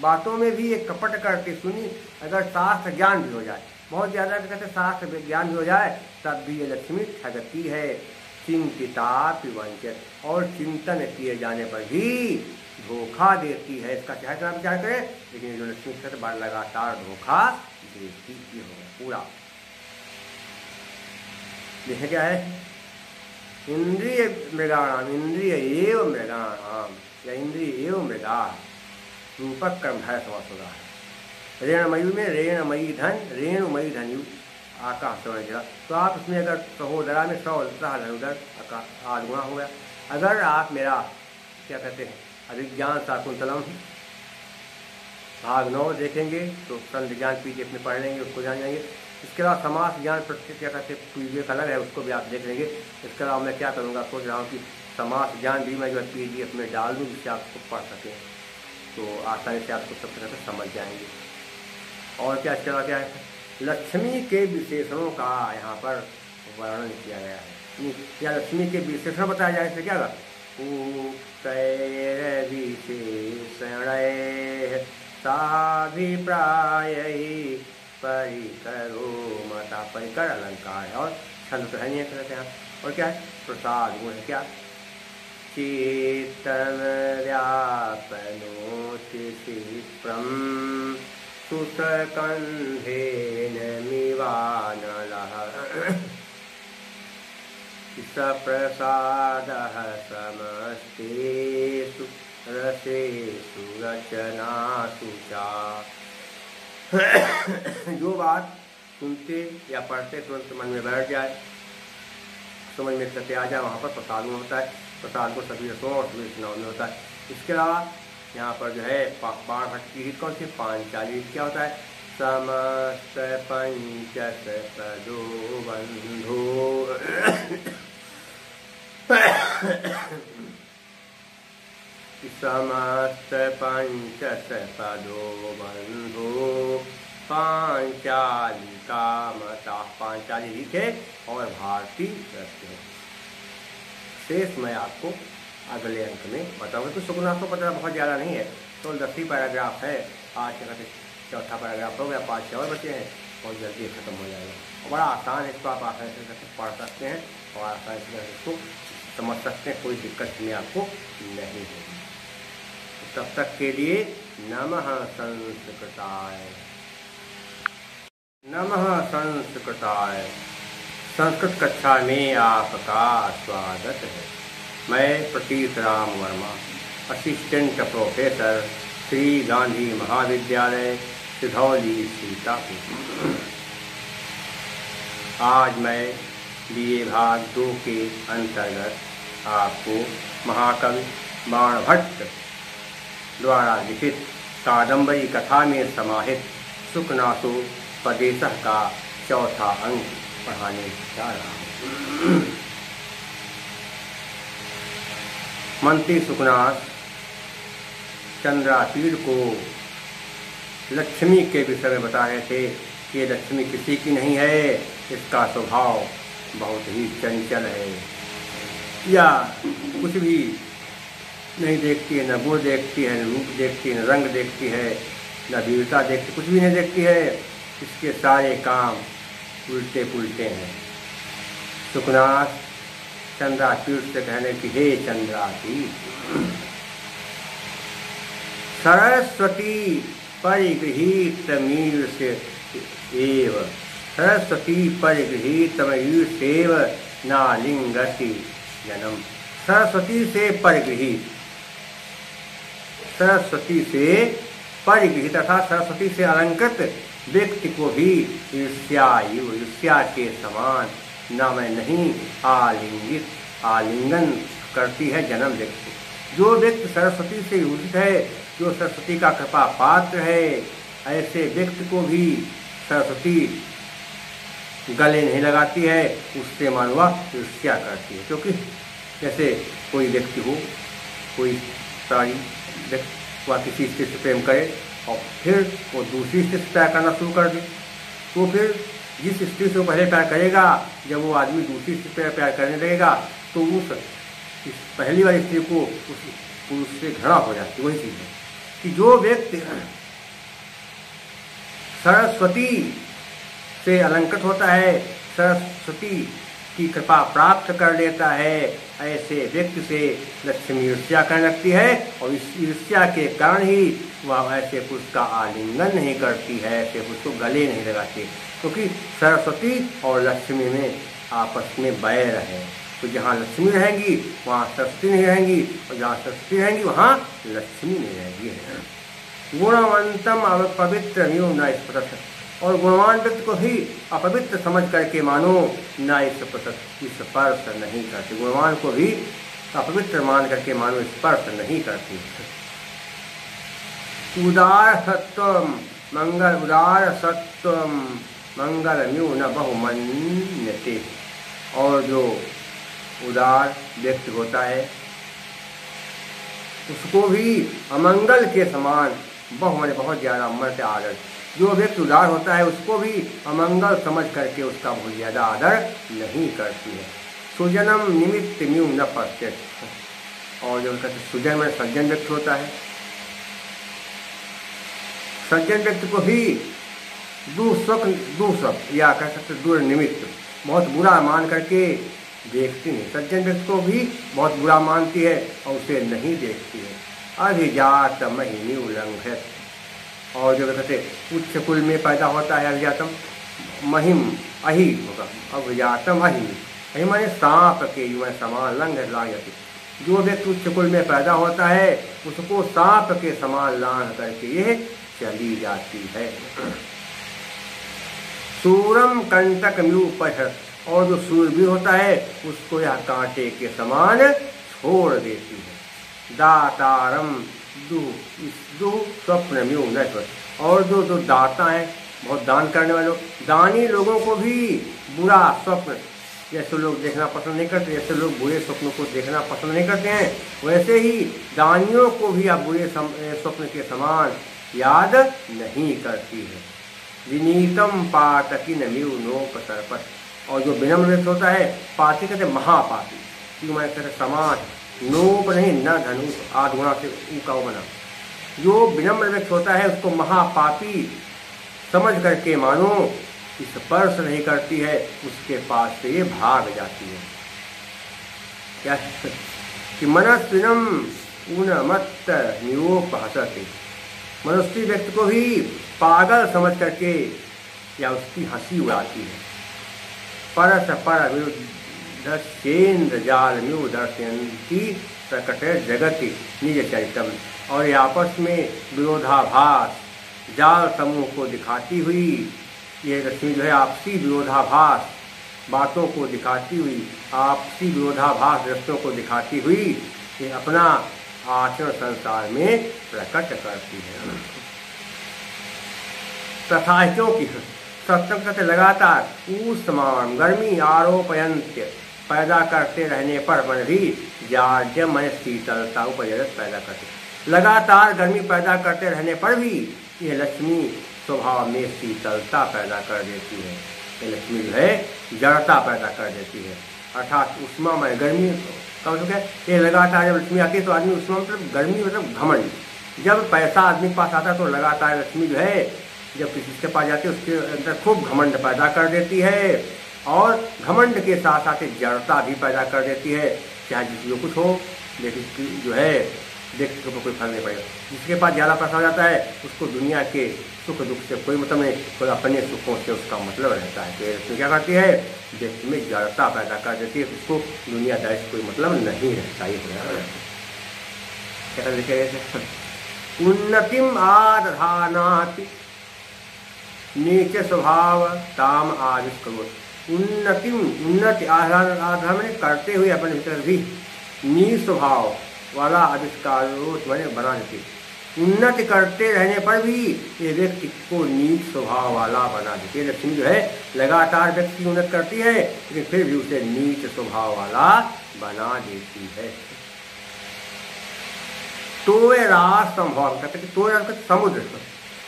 [SPEAKER 1] बातों में भी एक कपट करके, सुनी अगर शास्त्र ज्ञान भी हो जाए, बहुत ज़्यादा कहते शास्त्र ज्ञान भी हो जाए तब भी ये लक्ष्मी ठगती है। चिंतितापि वंचित, और चिंतन किए जाने पर भी धोखा देती है। इसका चाहे तो विचार करें, लेकिन जो लक्ष्मी से बार लगातार धोखा देती ही होगा पूरा। देखिए क्या है, इंद्रिय मृगाणाम, इंद्रिय एवं मृगाणाम या इंद्रिय एवं मृगा रूपक कर्म है समास होगा। रेणमयी में रेणमयी धन, रेणुमयी धन आकाश समझ गया, तो आप इसमें अगर सहोदरा में धन उधर आगुणा हो गया। अगर आप मेरा क्या कहते हैं अभिज्ञान शाकुंतलम भाग 9 देखेंगे तो संत ज्ञान पीठ में पढ़ लेंगे, उसको जान जाएंगे। इसके अलावा समास ज्ञान प्रत्येक क्या कहते पीडीएफ अलग है, उसको भी आप देख लेंगे। इसके अलावा मैं क्या करूँगा, सोच रहा हूँ कि समास ज्ञान भी मैं जो है पीडीएफ में डाल दूँ जिससे आपको पढ़ सकें, तो आसानी से आपको सब तरह से समझ जाएंगे। और क्या इसके अलावा क्या है, लक्ष्मी के विशेषणों का यहाँ पर वर्णन किया गया है, या लक्ष्मी के विशेषण बताया जाए इससे क्या होगा, उक्तैर विशेषणैः साभिप्राय परिकरो मता, परिकर अलंकार है और छंद तो है नहीं कहते हैं। और क्या है प्रसाद गुण है, क्या चेतन व्यापनोति क्षिप्रम सुतकंधेन मिवानलः सप्रसादः समस्तेषु रसेषु रचनासु च। जो बात सुनते या पढ़ते तुरंत मन में बैठ जाए, समझ में करते आ जाए, वहाँ पर प्रसाद में होता है। प्रसाद को सभी रसों और सभी रचनाओं में होता है। इसके अलावा यहाँ पर जो है बाणभट्ट की गीत कौन सी, पांचाली क्या होता है, समस्त पंचसपदो बंधो समस्त पंचसपदो बंधो पांचाली का मता। पांचाली लिखे और भारती रखते हैं। शेष मैं आपको अगले अंक में बताऊंगा। तो सुखनाथ को पता बहुत ज़्यादा नहीं है, तो 10वीं पैराग्राफ है। आज चौथा पैराग्राफ हो गया, 5 और बचे हैं और जल्दी खत्म हो जाएगा। और बड़ा आसान है, इसको आप आसानी से पढ़ सकते हैं और आसानी से इसको समझ सकते हैं, कोई दिक्कत में आपको नहीं होगी। तो तब तक के लिए नमः संस्कृताय। नमः संस्कृताय। संस्कृत कक्षा में आपका स्वागत है। मैं प्रतीत राम वर्मा, असिस्टेंट प्रोफेसर, श्री गांधी महाविद्यालय, सिधौली, सीतापुर। आज मैं BA भाग 2 के अंतर्गत आपको महाकवि बाणभट्ट द्वारा लिखित कादम्बरी कथा में समाहित सुखनासो पदेशः का चौथा अंक पढ़ाने जा रहा हूँ। मंत्री सुखनाथ चंद्रातीर को लक्ष्मी के विषय में बता रहे थे कि लक्ष्मी किसी की नहीं है, इसका स्वभाव बहुत ही चंचल है, या कुछ भी नहीं देखती है, न गुण देखती है, न रूप देखती है, न रंग देखती है, न वीरता देखती, कुछ भी नहीं देखती है। इसके सारे काम उल्टे पुल्टे हैं। सुखनाथ चंद्रातीर से कहने की, हे चंद्रातीर, सरस्वती परिगृहीत मील से एव, सरस्वती परिगृहीत मील सेव नालिंगति जन्म। सरस्वती से परिगृहित, सरस्वती से परिगृहित अर्थात सरस्वती से अलंकृत व्यक्ति को भी ईर्ष्या के समान न मैं नहीं आलिंगन करती है जन्म व्यक्ति। जो व्यक्ति सरस्वती से यूजित है, जो सरस्वती का कृपा पात्र है, ऐसे व्यक्ति को भी सरस्वती गले नहीं लगाती है, उससे मानवा ईर्ष्या करती है। क्योंकि जैसे कोई व्यक्ति हो, कोई प्राणी व्यक्ति वह किसी स्त्री से प्रेम करे और फिर वो दूसरी स्त्री से प्यार करना शुरू कर दे, तो फिर जिस स्त्री से वो पहले प्यार करेगा, जब वो आदमी दूसरी स्त्री से प्यार करने लगेगा तो उस पहली वाली स्त्री को उस पुरुष से घृणा हो जाती। वही चीज़ है कि जो व्यक्ति सरस्वती से अलंकृत होता है, सरस्वती की कृपा प्राप्त कर लेता है, ऐसे व्यक्ति से लक्ष्मी ईर्ष्या करने लगती है और इस ईर्ष्या के कारण ही वह ऐसे पुरुष का आलिंगन नहीं करती है, ऐसे पुरुष को गले नहीं लगाती, क्योंकि सरस्वती और लक्ष्मी में आपस में बैर है। तो जहाँ लक्ष्मी रहेंगी वहाँ सरस्वती नहीं रहेंगी, और जहाँ सरस्वती रहेंगी वहाँ लक्ष्मी नहीं रहेगी। गुणवंतम अपवित्र न्यू न स्पृशत, और गुणवान व्यक्ति को ही अपवित्र समझ करके मानो, न स्पर्श नहीं करती। गुणवान को भी अपवित्र मान करके मानो, स्पर्श नहीं करती। उदार सत्वम मंगल, उदार सत्वम मंगल म्यू न बहुमन्यते, और जो उदार व्यक्ति होता है उसको भी अमंगल के समान बहुत ज़्यादा मर्यादा आदर। जो व्यक्ति उदार होता है उसको भी अमंगल समझ करके उसका बहुत ज़्यादा आदर नहीं करती है। सुजनम निमित्त म्यू न पश्यत, और जो कहते सुजन में सज्जन व्यक्ति होता है, सज्जन व्यक्ति को भी दूसक या कह सकते दुर्निमित्त, बहुत बुरा मान करके देखती नहीं। सज्जन व्यक्ति को भी बहुत बुरा मानती है और उसे नहीं देखती है। अभिजात महिनी उल्लंघित, और जो कहते उच्च कुल में पैदा होता है अभिजातम, महिम अहि होगा, अभिजातम अहि माने सांप के समान लंघ लांघती। जो व्यक्ति उच्च कुल में पैदा होता है उसको सांप के समान लांघ करके यह चली जाती है। सूरम कंटक म्यूपह, और जो सूर भी होता है उसको यह कांटे के समान छोड़ देती है। दातारम दुह स्वप्न म्यू नश्वर, और जो दाता है, बहुत दान करने वाले लोग, दानी लोगों को भी बुरा स्वप्न, जैसे लोग देखना पसंद नहीं करते, जैसे लोग बुरे स्वप्नों को देखना पसंद नहीं करते हैं, वैसे ही दानियों को भी आप बुरे स्वप्न के समान याद नहीं करती है। विनीतम पातकिन म्यू नोपसर्पत, और जो विनम्र व्यक्ति होता है, पाती कहते महापाती, क्यों मैं कहते समाज, नोप नहीं न धनु, आधुना से ऊका बना, जो विनम्र व्यक्ति होता है उसको महापापी समझ करके मानो, स्पर्श नहीं करती है, उसके पास से ये भाग जाती है। क्या कि मनस्विनम उन्मत्त नियोपहसते, मनुष्य व्यक्ति को भी पागल समझ करके या उसकी हंसी उड़ाती है। परस पर विरुद्ध जाल म्यू दर्शयंती प्रकट जगति निज चरितम, और ये आपस में विरोधाभास जाल समूह को दिखाती हुई, ये रश्मि जो है आपसी विरोधाभास बातों को दिखाती हुई, आपसी विरोधाभास रस्तों को दिखाती हुई ये अपना आचरण संसार में प्रकट करती है। तथा क्योंकि सत्संग करते लगातार ऊष्मान गर्मी आरोपयंत्य पैदा करते रहने पर मन भी जाड्य मन शीतलता उपजत पैदा करते, लगातार गर्मी पैदा करते रहने पर भी यह लक्ष्मी स्वभाव में शीतलता पैदा कर देती है। ये लक्ष्मी जो है जड़ता पैदा कर देती है, अर्थात उष्मा में गर्मी का मतलब क्या, ये लगातार जब लक्ष्मी आती है तो आदमी उष्मा मतलब गर्मी मतलब घमंड, जब पैसा आदमी के पास आता है तो लगातार लक्ष्मी जो है जब किसी के पास जाती है उसके अंदर खूब घमंड पैदा कर देती है, और घमंड के साथ साथ जड़ता भी पैदा कर देती है। चाहे जिसको कुछ हो, लेकिन जो है देखने को कोई फर्क नहीं पड़ेगा। जिसके पास ज़्यादा पैसा हो जाता है उसको दुनिया के सुख दुख से कोई मतलब नहीं, कोई अपने सुखों से उसका मतलब रहता है। तो इसमें क्या करती है, व्यक्ति में जड़ता पैदा कर देती है, उसको दुनियादारी से कोई मतलब नहीं रहता। ये क्या लिखे उन्नतिम आदधानाति नीचे स्वभाव ताम आदिश करो, उन्नति आधार में करते हुए अपने भीतर भी नीच स्वभाव वाला आविष्कार मैंने बना देती, उन्नति करते रहने पर भी ये व्यक्ति को नीच स्वभाव वाला बना देती है। लक्ष्मी जो है लगातार व्यक्ति की उन्नति करती है, लेकिन फिर भी उसे नीच स्वभाव वाला बना देती है। तो वे रास संभव कहते कि तो समुद्र,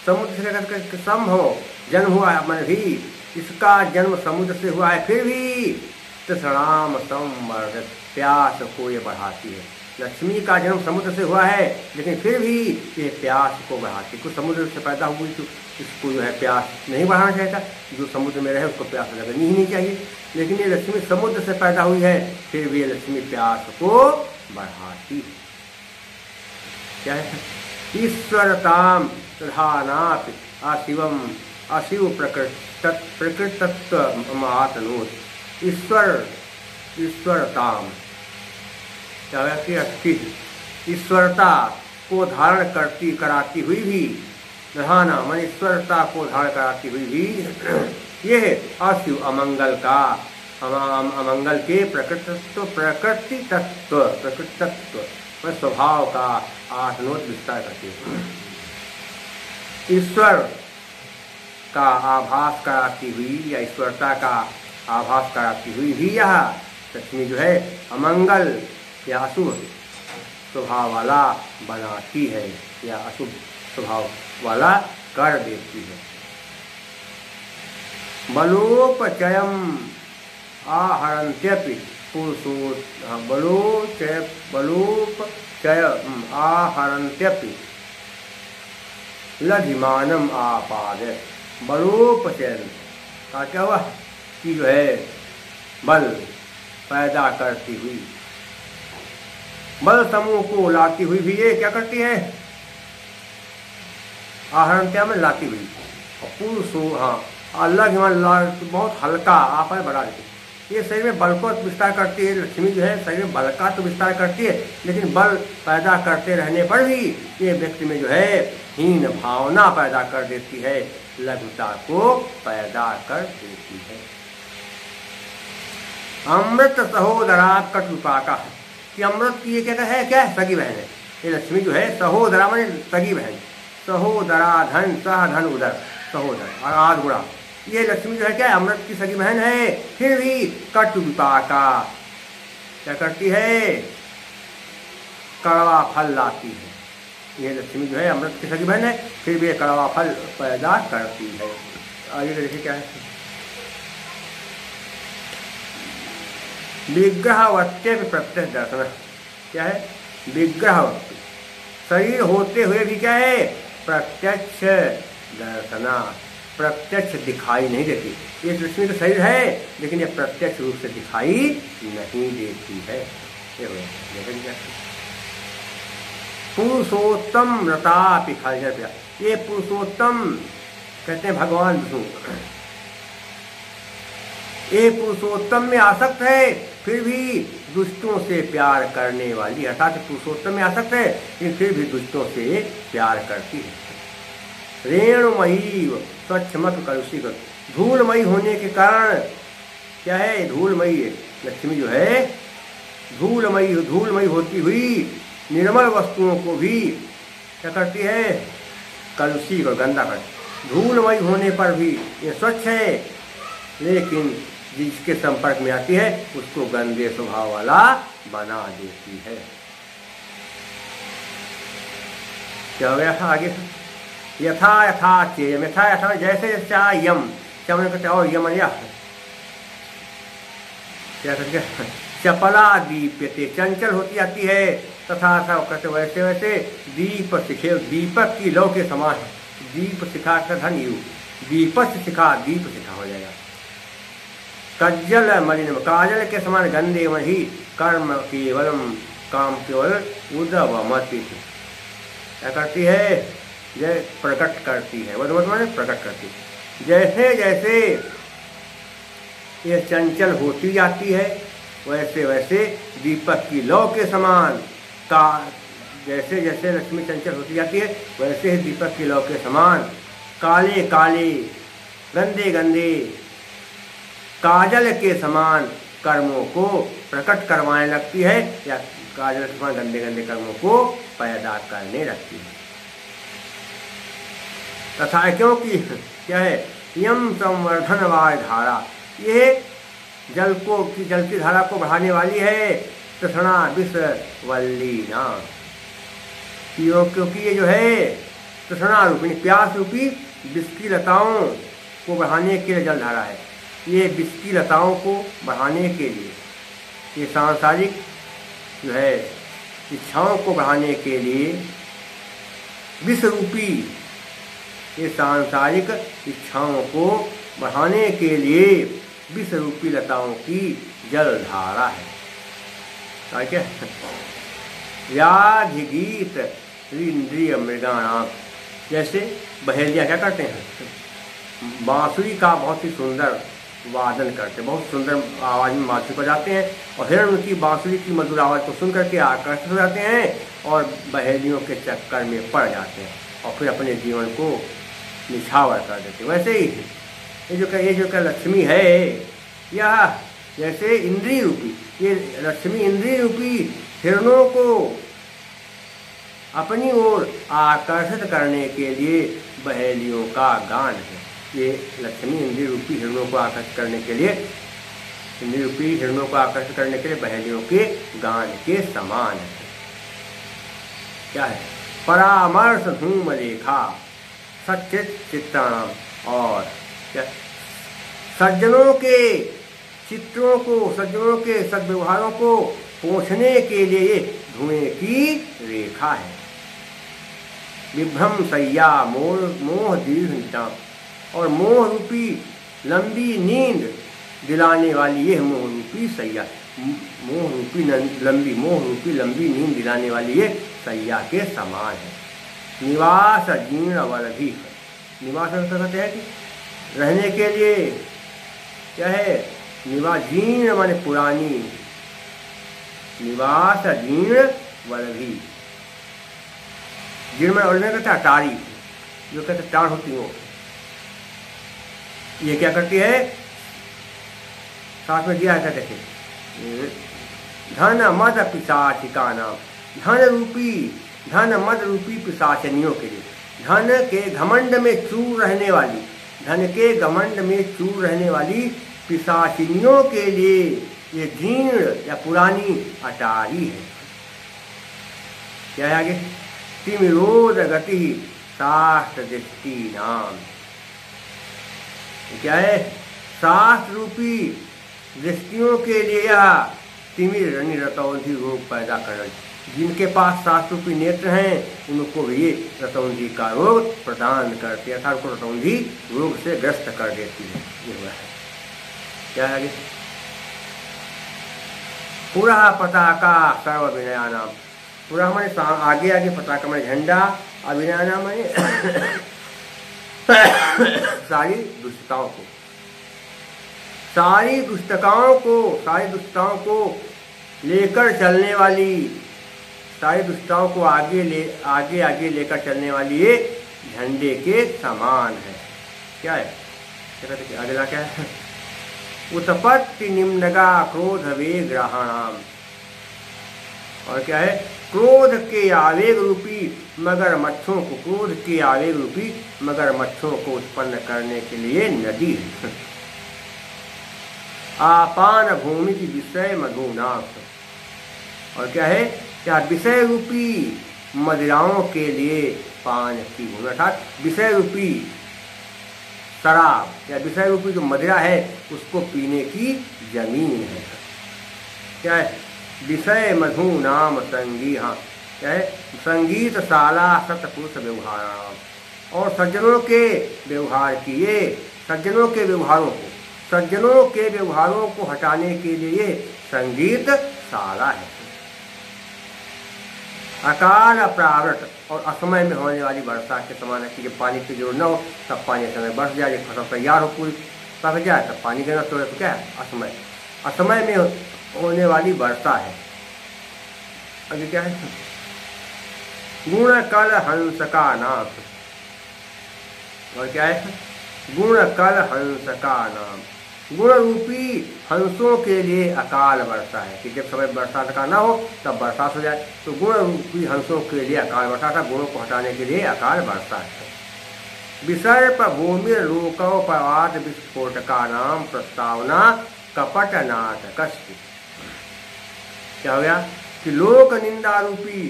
[SPEAKER 1] समुद्र से संभव जन्म हुआ है, मन भी इसका जन्म समुद्र से हुआ है, फिर भी तृष्णाम संवर्धत प्यास को ये बढ़ाती है। लक्ष्मी का जन्म समुद्र से हुआ है, लेकिन फिर भी ये प्यास को बढ़ाती है। कुछ समुद्र से पैदा हुई तो इसको जो है प्यास नहीं बढ़ाना चाहिए, जो समुद्र में रहे उसको प्यास लगनी ही नहीं चाहिए, लेकिन ये लक्ष्मी समुद्र से पैदा हुई है, फिर भी ये लक्ष्मी प्यास को बढ़ाती है। क्या है, ईश्वरताम प्रधानात् अशिवम अशिव प्रकृतत्व मातनोत, ईश्वरताम ईश्वरता को धारण करती कराती हुई भी, प्रधाना मन ईश्वरता को धारण कराती हुई भी यह अशिव अमंगल का अमंगल के प्रकृति तत्व स्वभाव का आत्मोत विस्तार करती है। ईश्वर का आभास कराती हुई या ईश्वरता का आभास कराती हुई भी यह लक्ष्मी जो है अमंगल या अशुभ स्वभाव वाला बनाती है या अशुभ स्वभाव वाला कर देती है। बलोपचयम आहरन्त्यपि पुरुषो बलोपचय आहरन्त्यपि लधिमानम आपादय। बलोपचयन का क्या हुआ कि जो है बल पैदा करती हुई, बल समूह को लाती हुई भी ये क्या करती है, आहरणत्या में लाती हुई। और पुरुषो हाँ अलग बहुत हल्का आप बढ़ा देती, ये शरीर में बल को विस्तार करती है। लक्ष्मी जो है शरीर में बल का तो विस्तार करती है, लेकिन बल पैदा करते रहने पर भी ये व्यक्ति में जो है हीन भावना पैदा कर देती है, लघुता को पैदा कर देती है। अमृत सहोदरा कटुपाका, कि अमृत की ये क्या है, क्या है, सगी बहन है। ये लक्ष्मी जो है सहोदरा माने सगी बहन, सहोदरा धन सह धन उदर, सहोदर और आद गुणा, ये लक्ष्मी जो है क्या है, अमृत की सगी बहन है। फिर भी कटुपाका क्या करती है, कड़वा फल लाती है। ये लक्ष्मी जो है अमृत की सगी बहन है, फिर भी ये कड़वा फल पैदा करती है। आगे देखिए क्या है, विग्रहवत्य प्रत्यक्ष दर्शन, क्या है, विग्रहवत्य शरीर होते हुए भी क्या है, प्रत्यक्ष दर्शना, प्रत्यक्ष दिखाई नहीं देती। ये लक्ष्मी का शरीर है लेकिन ये प्रत्यक्ष रूप से दिखाई नहीं देती है। पुरुषोत्तम रता पिखाया, ये पुरुषोत्तम कहते हैं भगवान विष्णु, ये पुरुषोत्तम में आसक्त है फिर भी दुष्टों से प्यार करने वाली, अर्थात पुरुषोत्तम में आसक्त है लेकिन फिर भी दुष्टों से प्यार करती है। रेणुमयी स्वच्छमत कलुषित, धूलमयी होने के कारण क्या है, धूलमयी लक्ष्मी जो है धूलमयी होती हुई निर्मल वस्तुओं को भी क्या करती है, कलुषित और गंदा करती। धूलमयी होने पर भी ये स्वच्छ है लेकिन जिसके संपर्क में आती है उसको गंदे स्वभाव वाला बना देती है। क्या हो गया था आगे, यथा यथा चेयम, यथा यथा जैसे जैसे यम, क्या मैंने कहते और यम या क्या कहते, चपला दीप्यते, चंचल होती जाती है, तथा ऐसा कहते वैसे वैसे दीप शिखे, दीपक की लौ के समान है। दीप शिखा का धन यू, दीपक शिखा दीप शिखा हो जाएगा। कज्जल मलिन, काजल के समान गंदे मही, कर्म केवलम, काम केवल उदवमति, क्या करती है, यह प्रकट करती है, वह प्रकट करती है। जैसे जैसे ये चंचल होती जाती है वैसे वैसे दीपक की लौ के समान का, जैसे जैसे लक्ष्मी चंचल होती जाती है वैसे ही दीपक की लौ के समान काले काले गंदे गंदे काजल के समान कर्मों को प्रकट करवाने लगती है, या काजल के समान गंदे गंदे कर्मों को पैदा करने लगती है। तथा क्योंकि क्या है, यम संवर्धन वाय धारा, ये जल की धारा को बढ़ाने वाली है। तृष्णा विष वल्लीना, क्योंकि ये जो है तृष्णा रूपी प्यास रूपी विष की लताओं को बढ़ाने के लिए जल धारा है। ये विष की लताओं को बढ़ाने के लिए, ये सांसारिक जो है इच्छाओं को बढ़ाने के लिए विष रूपी, ये सांसारिक इच्छाओं को बढ़ाने के लिए विष रूपी लताओं की जल धारा है। क्या व्याधिगीत इंद्रिय मृगाणाम, जैसे बहेलियाँ क्या करते हैं, बांसुरी का बहुत ही सुंदर वादन करते, बहुत सुंदर आवाज़ में बांसुरी बजाते हैं और हिरण उनकी बांसुरी की मधुर आवाज़ को सुन करके आकर्षित हो जाते हैं और बहेलियों के चक्कर में पड़ जाते हैं और फिर अपने जीवन को निछावर कर देते। वैसे ही ये जो लक्ष्मी है, यह जैसे इंद्रिय रूपी, ये लक्ष्मी इंद्रिय रूपी हिरणों को अपनी ओर आकर्षित करने के लिए बहेलियों का गान है। ये लक्ष्मी इंद्रिय रूपी हिरणों को आकर्षित करने के लिए, इंद्रिय रूपी हिरणों को आकर्षित करने के लिए बहेलियों के गान के समान है। क्या है, परामर्श धूम लेखा सचित चित्राणाम, और क्या सज्जनों के चित्रों को, सज्जनों के सद्व्यवहारों को पोंछने के लिए धुएं की रेखा है। विभ्रम सैया मोह दीर्घ निशाम, और मोह रूपी लंबी नींद दिलाने वाली यह मोह रूपी सैया, मोह रूपी लंबी नींद दिलाने वाली ये सैया के समान है। निवास जीर्ण वलभी, निवास कहते हैं कि रहने के लिए क्या है, निवास जीर्ण माने पुरानी, निवास जीर्ण वल्लभी। जीर्ण में कहता है टारी, जो कहते टार होती हो, ये क्या करती है, साथ में दिया है देखिए, धन मद पिशाचिका नाम, धन मद रूपी पिशाचनियों के लिए, धन के घमंड में चूर रहने वाली, धन के घमंड में चूर रहने वाली पिशाचिनियों के लिए ये जीर्ण या पुरानी अटारी है। क्या है आगे, तिमिरोध गति शास्त्र दृष्टि नाम, क्या है, शास्त्र रूपी दृष्टियों के लिए यह तिमिर रतौंधी रोग पैदा कर, जिनके पास शास्त्र रूपी नेत्र हैं उनको भी ये रतौंधी का रोग प्रदान करती है, अर्थात उनको रतौंधी रोग से ग्रस्त कर देती है। ये हुआ है। क्या है आगे, पूरा पताका सर्व विनया नाम, पूरा हमारे आगे आगे पताका में झंडा, अभिनय नाम है सारी दुष्टताओं को, सारी दुष्टताओं को लेकर चलने वाली, सारी दुष्टताओं को आगे लेकर चलने वाली ये झंडे के समान है। क्या है, अगला क्या है, उत्पत्ति निम्नगा क्रोध वेग ग्रहणाम, और क्या है, क्रोध के आवेग रूपी मगरमच्छों को, क्रोध के आवेग रूपी मगरमच्छों को उत्पन्न करने के लिए नदी है। आपान भूमि की विषय मधुनाश, और क्या है, क्या विषय रूपी मदिराओं के लिए पान की भूमि, अर्थात विषय रूपी शराब या विषय रूपी जो मदिरा है उसको पीने की जमीन है। क्या है, विषय मधु नाम संगी, हाँ क्या है, संगीत शाला सतपुरुष व्यवहार, और सज्जनों के व्यवहार किए, सज्जनों के व्यवहारों को हटाने के लिए संगीत शाला है। अकाल प्रावृत, और असमय में होने वाली वर्षा के समान है कि जब पानी की जरूरत न हो तब पानी समय बरस जाए, जब फसल तैयार हो पूरी पक जाए तब पानी देना, तो क्या है, असमय में होने वाली वर्षा है। आगे क्या है, गुण कल हंस का नाश, और क्या है, गुण कल हंस का नाम, गुण रूपी हंसों के लिए अकाल वर्षा है कि जब समय बरसात का ना हो तब बरसात हो जाए, तो गुण रूपी हंसों के लिए अकाल वर्षा था, गुणों को हटाने के लिए अकाल वर्षा है। विसर्प भूमि लोकोपवाद विस्फोट का नाम प्रस्तावना कपट नाटक, क्या हो गया कि लोक निंदा रूपी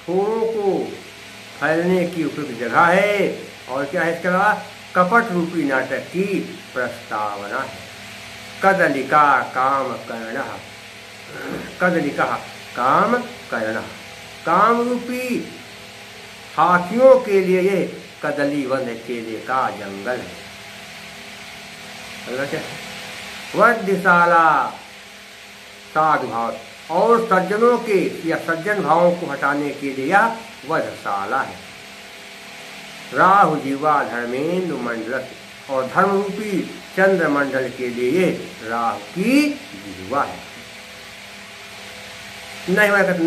[SPEAKER 1] ठोरों को फैलने की उपयुक्त जगह है, और क्या है, इसके अलावा कपट रूपी नाटक की प्रस्तावना है। कदलिका काम कर्ण, कदलिका काम कर्ण, काम रूपी हाथियों के लिए ये कदली वन केले का जंगल है। वध्यशाला साधुभाव, और सज्जनों के या सज्जन भावों को हटाने के लिए यह वधशाला है। राहु जीवा धर्मेंद्र मंडल, और धर्म रूपी चंद्र मंडल के लिए राहु की जीवा है। नहीं मैं कहता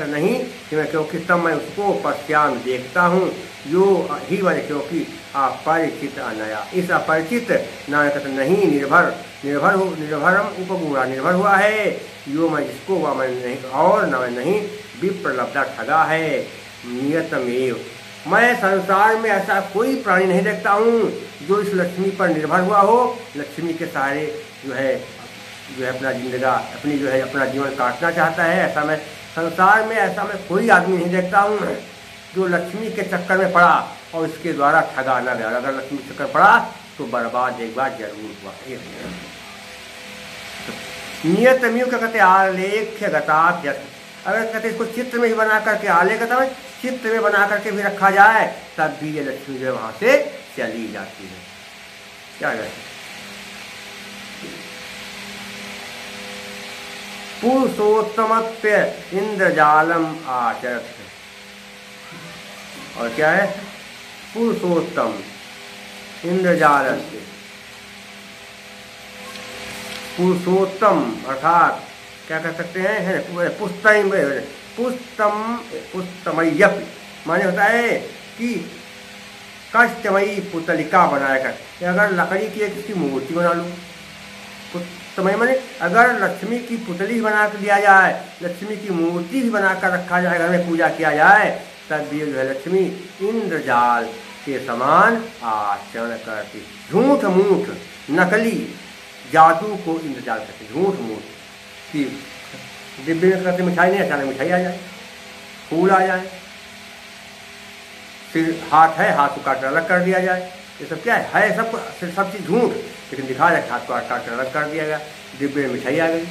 [SPEAKER 1] नहीं कि मैं, क्योंकि तब मैं उसको पश्चात देखता हूँ, यो ही वाले क्योंकि अपरिचित अनया, इस अपरिचित ना कहते नहीं, निर्भरम उपगुणा, निर्भर हुआ है, यो मैं जिसको हुआ मैं नहीं, और न मैं नहीं, विप्रलब्धा ठगा है, नियतमेव, मैं संसार में ऐसा कोई प्राणी नहीं देखता हूँ जो इस लक्ष्मी पर निर्भर हुआ हो, लक्ष्मी के सहारे जो है अपना अपना जीवन काटना चाहता है। ऐसा मैं संसार में कोई आदमी नहीं देखता हूँ जो लक्ष्मी के चक्कर में पड़ा और इसके द्वारा ठगा न गया। अगर लक्ष्मी के चक्कर पड़ा तो बर्बाद एक बार जरूर हुआ। नियत म्यू क्या कहते, आलेख्य गताभ्य, अगर कहते इसको चित्र में ही बना करके, आलेखता चित्र में बना करके भी रखा जाए तब भी ये लक्ष्मी जो वहां से चली जाती है। क्या कहते, पुरुषोत्तमत्व इंद्रजालम आचरत, और क्या है, पुरुषोत्तम इंद्रजाल पुरुषोत्तम अर्थात क्या कह सकते हैं, है पुस्तमय्यप माने होता है कि कष्टमयी पुतलिका बनाकर, अगर लकड़ी की एक किसी मूर्ति बना लूँ, पुस्तमयी माने अगर लक्ष्मी की पुतली बना कर दिया जाए, लक्ष्मी की मूर्ति भी बनाकर रखा जाए, घर में पूजा किया जाए, तब भी जो है लक्ष्मी इंद्रजाल के समान आचरण करती। झूठ मूठ नकली जादू को इंद्रजाल कहते, झूठ मूठ कि डिब्बे में करते मिठाई नहीं, अचानक मिठाई आ जाए, फूल आ जाए, फिर हाथ है, हाथ को काट अलग कर दिया जाए, ये सब क्या है सब चीज़ झूठ, लेकिन दिखा जाए हाथ को काट अलग कर दिया गया, डिब्बे में मिठाई आ गई,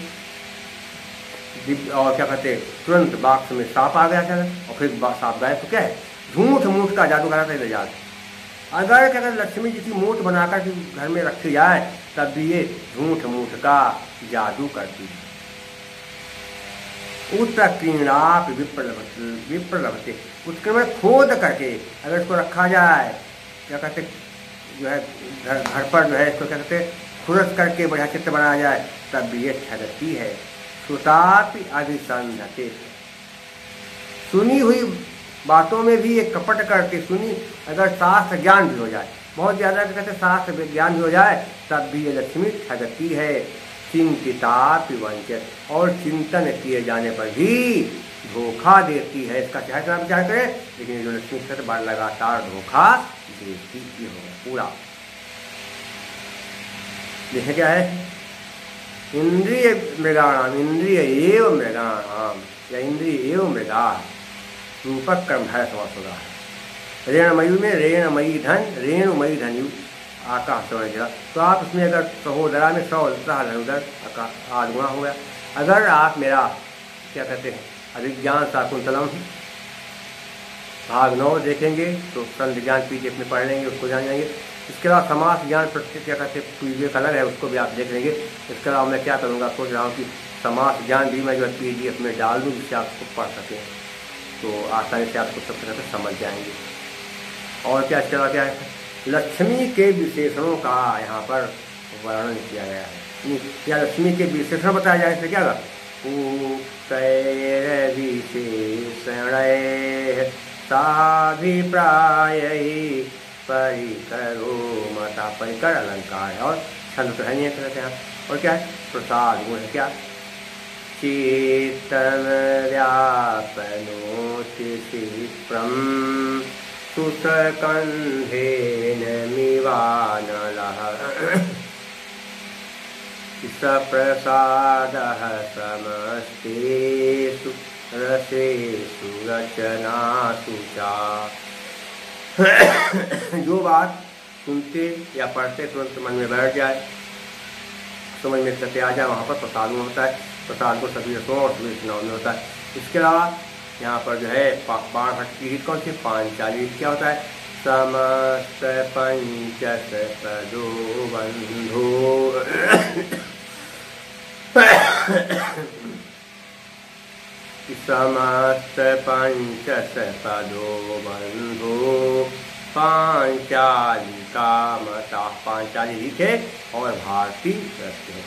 [SPEAKER 1] और क्या कहते तुरंत बाक्स में सांप आ गया अचानक, और फिर सांप गए, तो क्या है झूठ मूठ का जादू कराता है इंद्रजाल। अगर क्या कहते लक्ष्मी जी की मूठ बनाकर घर में रखी जाए, तब भी ये झूठ मूठ का जादू करती है। उत्कीर्णाप विप्रलभते, उसके में खोद करके अगर इसको रखा जाए, क्या कहते जो है घर पर जो है इसको क्या कहते खुरस करके बढ़िया चित्र बनाया जाए, तब भी ये ठगती है। सुतापि अभिसंधते, सुनी हुई बातों में भी ये कपट करके, सुनी अगर शास्त्र ज्ञान भी हो जाए, बहुत ज़्यादा कहते शास्त्र ज्ञान भी हो जाए, तब भी ये लक्ष्मी ठगती है। चिंतितापि वंचित, और चिंतन किए जाने पर भी धोखा देती है। इसका चाहे करना विचार करें, लेकिन ये जो लक्ष्मी कहते बार लगातार धोखा देती ही होगा पूरा। देखें क्या है, इंद्रिय मृगाणाम, इंद्रिय एवं मृगाणाम या इंद्रिय एवं मृगा रूपक कर्म है समास होगा। रेणमयी में रेणमयी धन, रेणुमयी धन आकाश समझ, तो आप उसमें अगर सहोदरा में सौ उधर आध गुणा हो गया। अगर आप मेरा क्या कहते हैं अभिज्ञान शाकुंतलम भाग 9 देखेंगे तो संत ज्ञान पीछे में पढ़ लेंगे, उसको जान जाएंगे। इसके अलावा समास ज्ञान प्रत्येक क्या कहते पीडीएफ अलग है, उसको भी आप देख लेंगे। इसके अलावा मैं क्या करूँगा, सोच रहा हूँ कि समास ज्ञान भी मैं जो है पीडीएफ में डाल दूँ, जिससे आप उसको पढ़ सकें, तो आसानी से आपको सब तरह समझ जाएंगे। और क्या इसके अलावा क्या है, लक्ष्मी के विशेषणों का यहाँ पर वर्णन किया गया है, या लक्ष्मी के विशेषण बताया जाए, इससे क्या विशेषण साभिप्राय परिकरो मता, परिकर अलंकार है, और छंद तो है नहीं कहते हैं। और क्या है, प्रसाद गुण क्या, चेतन व्यापनोतिप्रम सुतकंधेन मिवानलः सप्रसादः समस्तेषु रसेषु रचनासु चा। जो बात सुनते या पढ़ते तुरंत मन में बैठ जाए, समझ में सत्य आ जाए, वहाँ पर प्रसाद में होता है। प्रसाद को सभी रसों और सभी रचनाओं में होता है। इसके अलावा यहाँ पर जो है बाण भट्ट की गीत कौन सी, पांचाली क्या होता है, समस्त पंचस पदो बंधु समस्त पंचस पदो बंधु पांचाली का मता। पांचाली लिखे और भारती रखते हैं।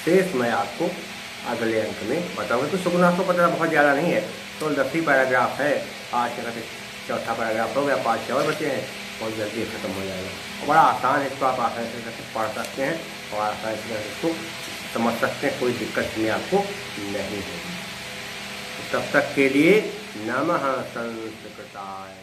[SPEAKER 1] शेष मैं आपको अगले अंक में बताऊंगा। तो सुगुना को पता बहुत ज़्यादा नहीं है, तो 10वीं पैराग्राफ है, आज का चौथा पैराग्राफ हो गया, 5 और बचे हैं, बहुत जल्दी खत्म हो जाएगा। और बड़ा आसान है, इसको आप आसानी से पढ़ सकते हैं और आसानी से इसको समझ सकते हैं, कोई दिक्कत में आपको नहीं होगी। तब तक के लिए नमः संस्कृताय।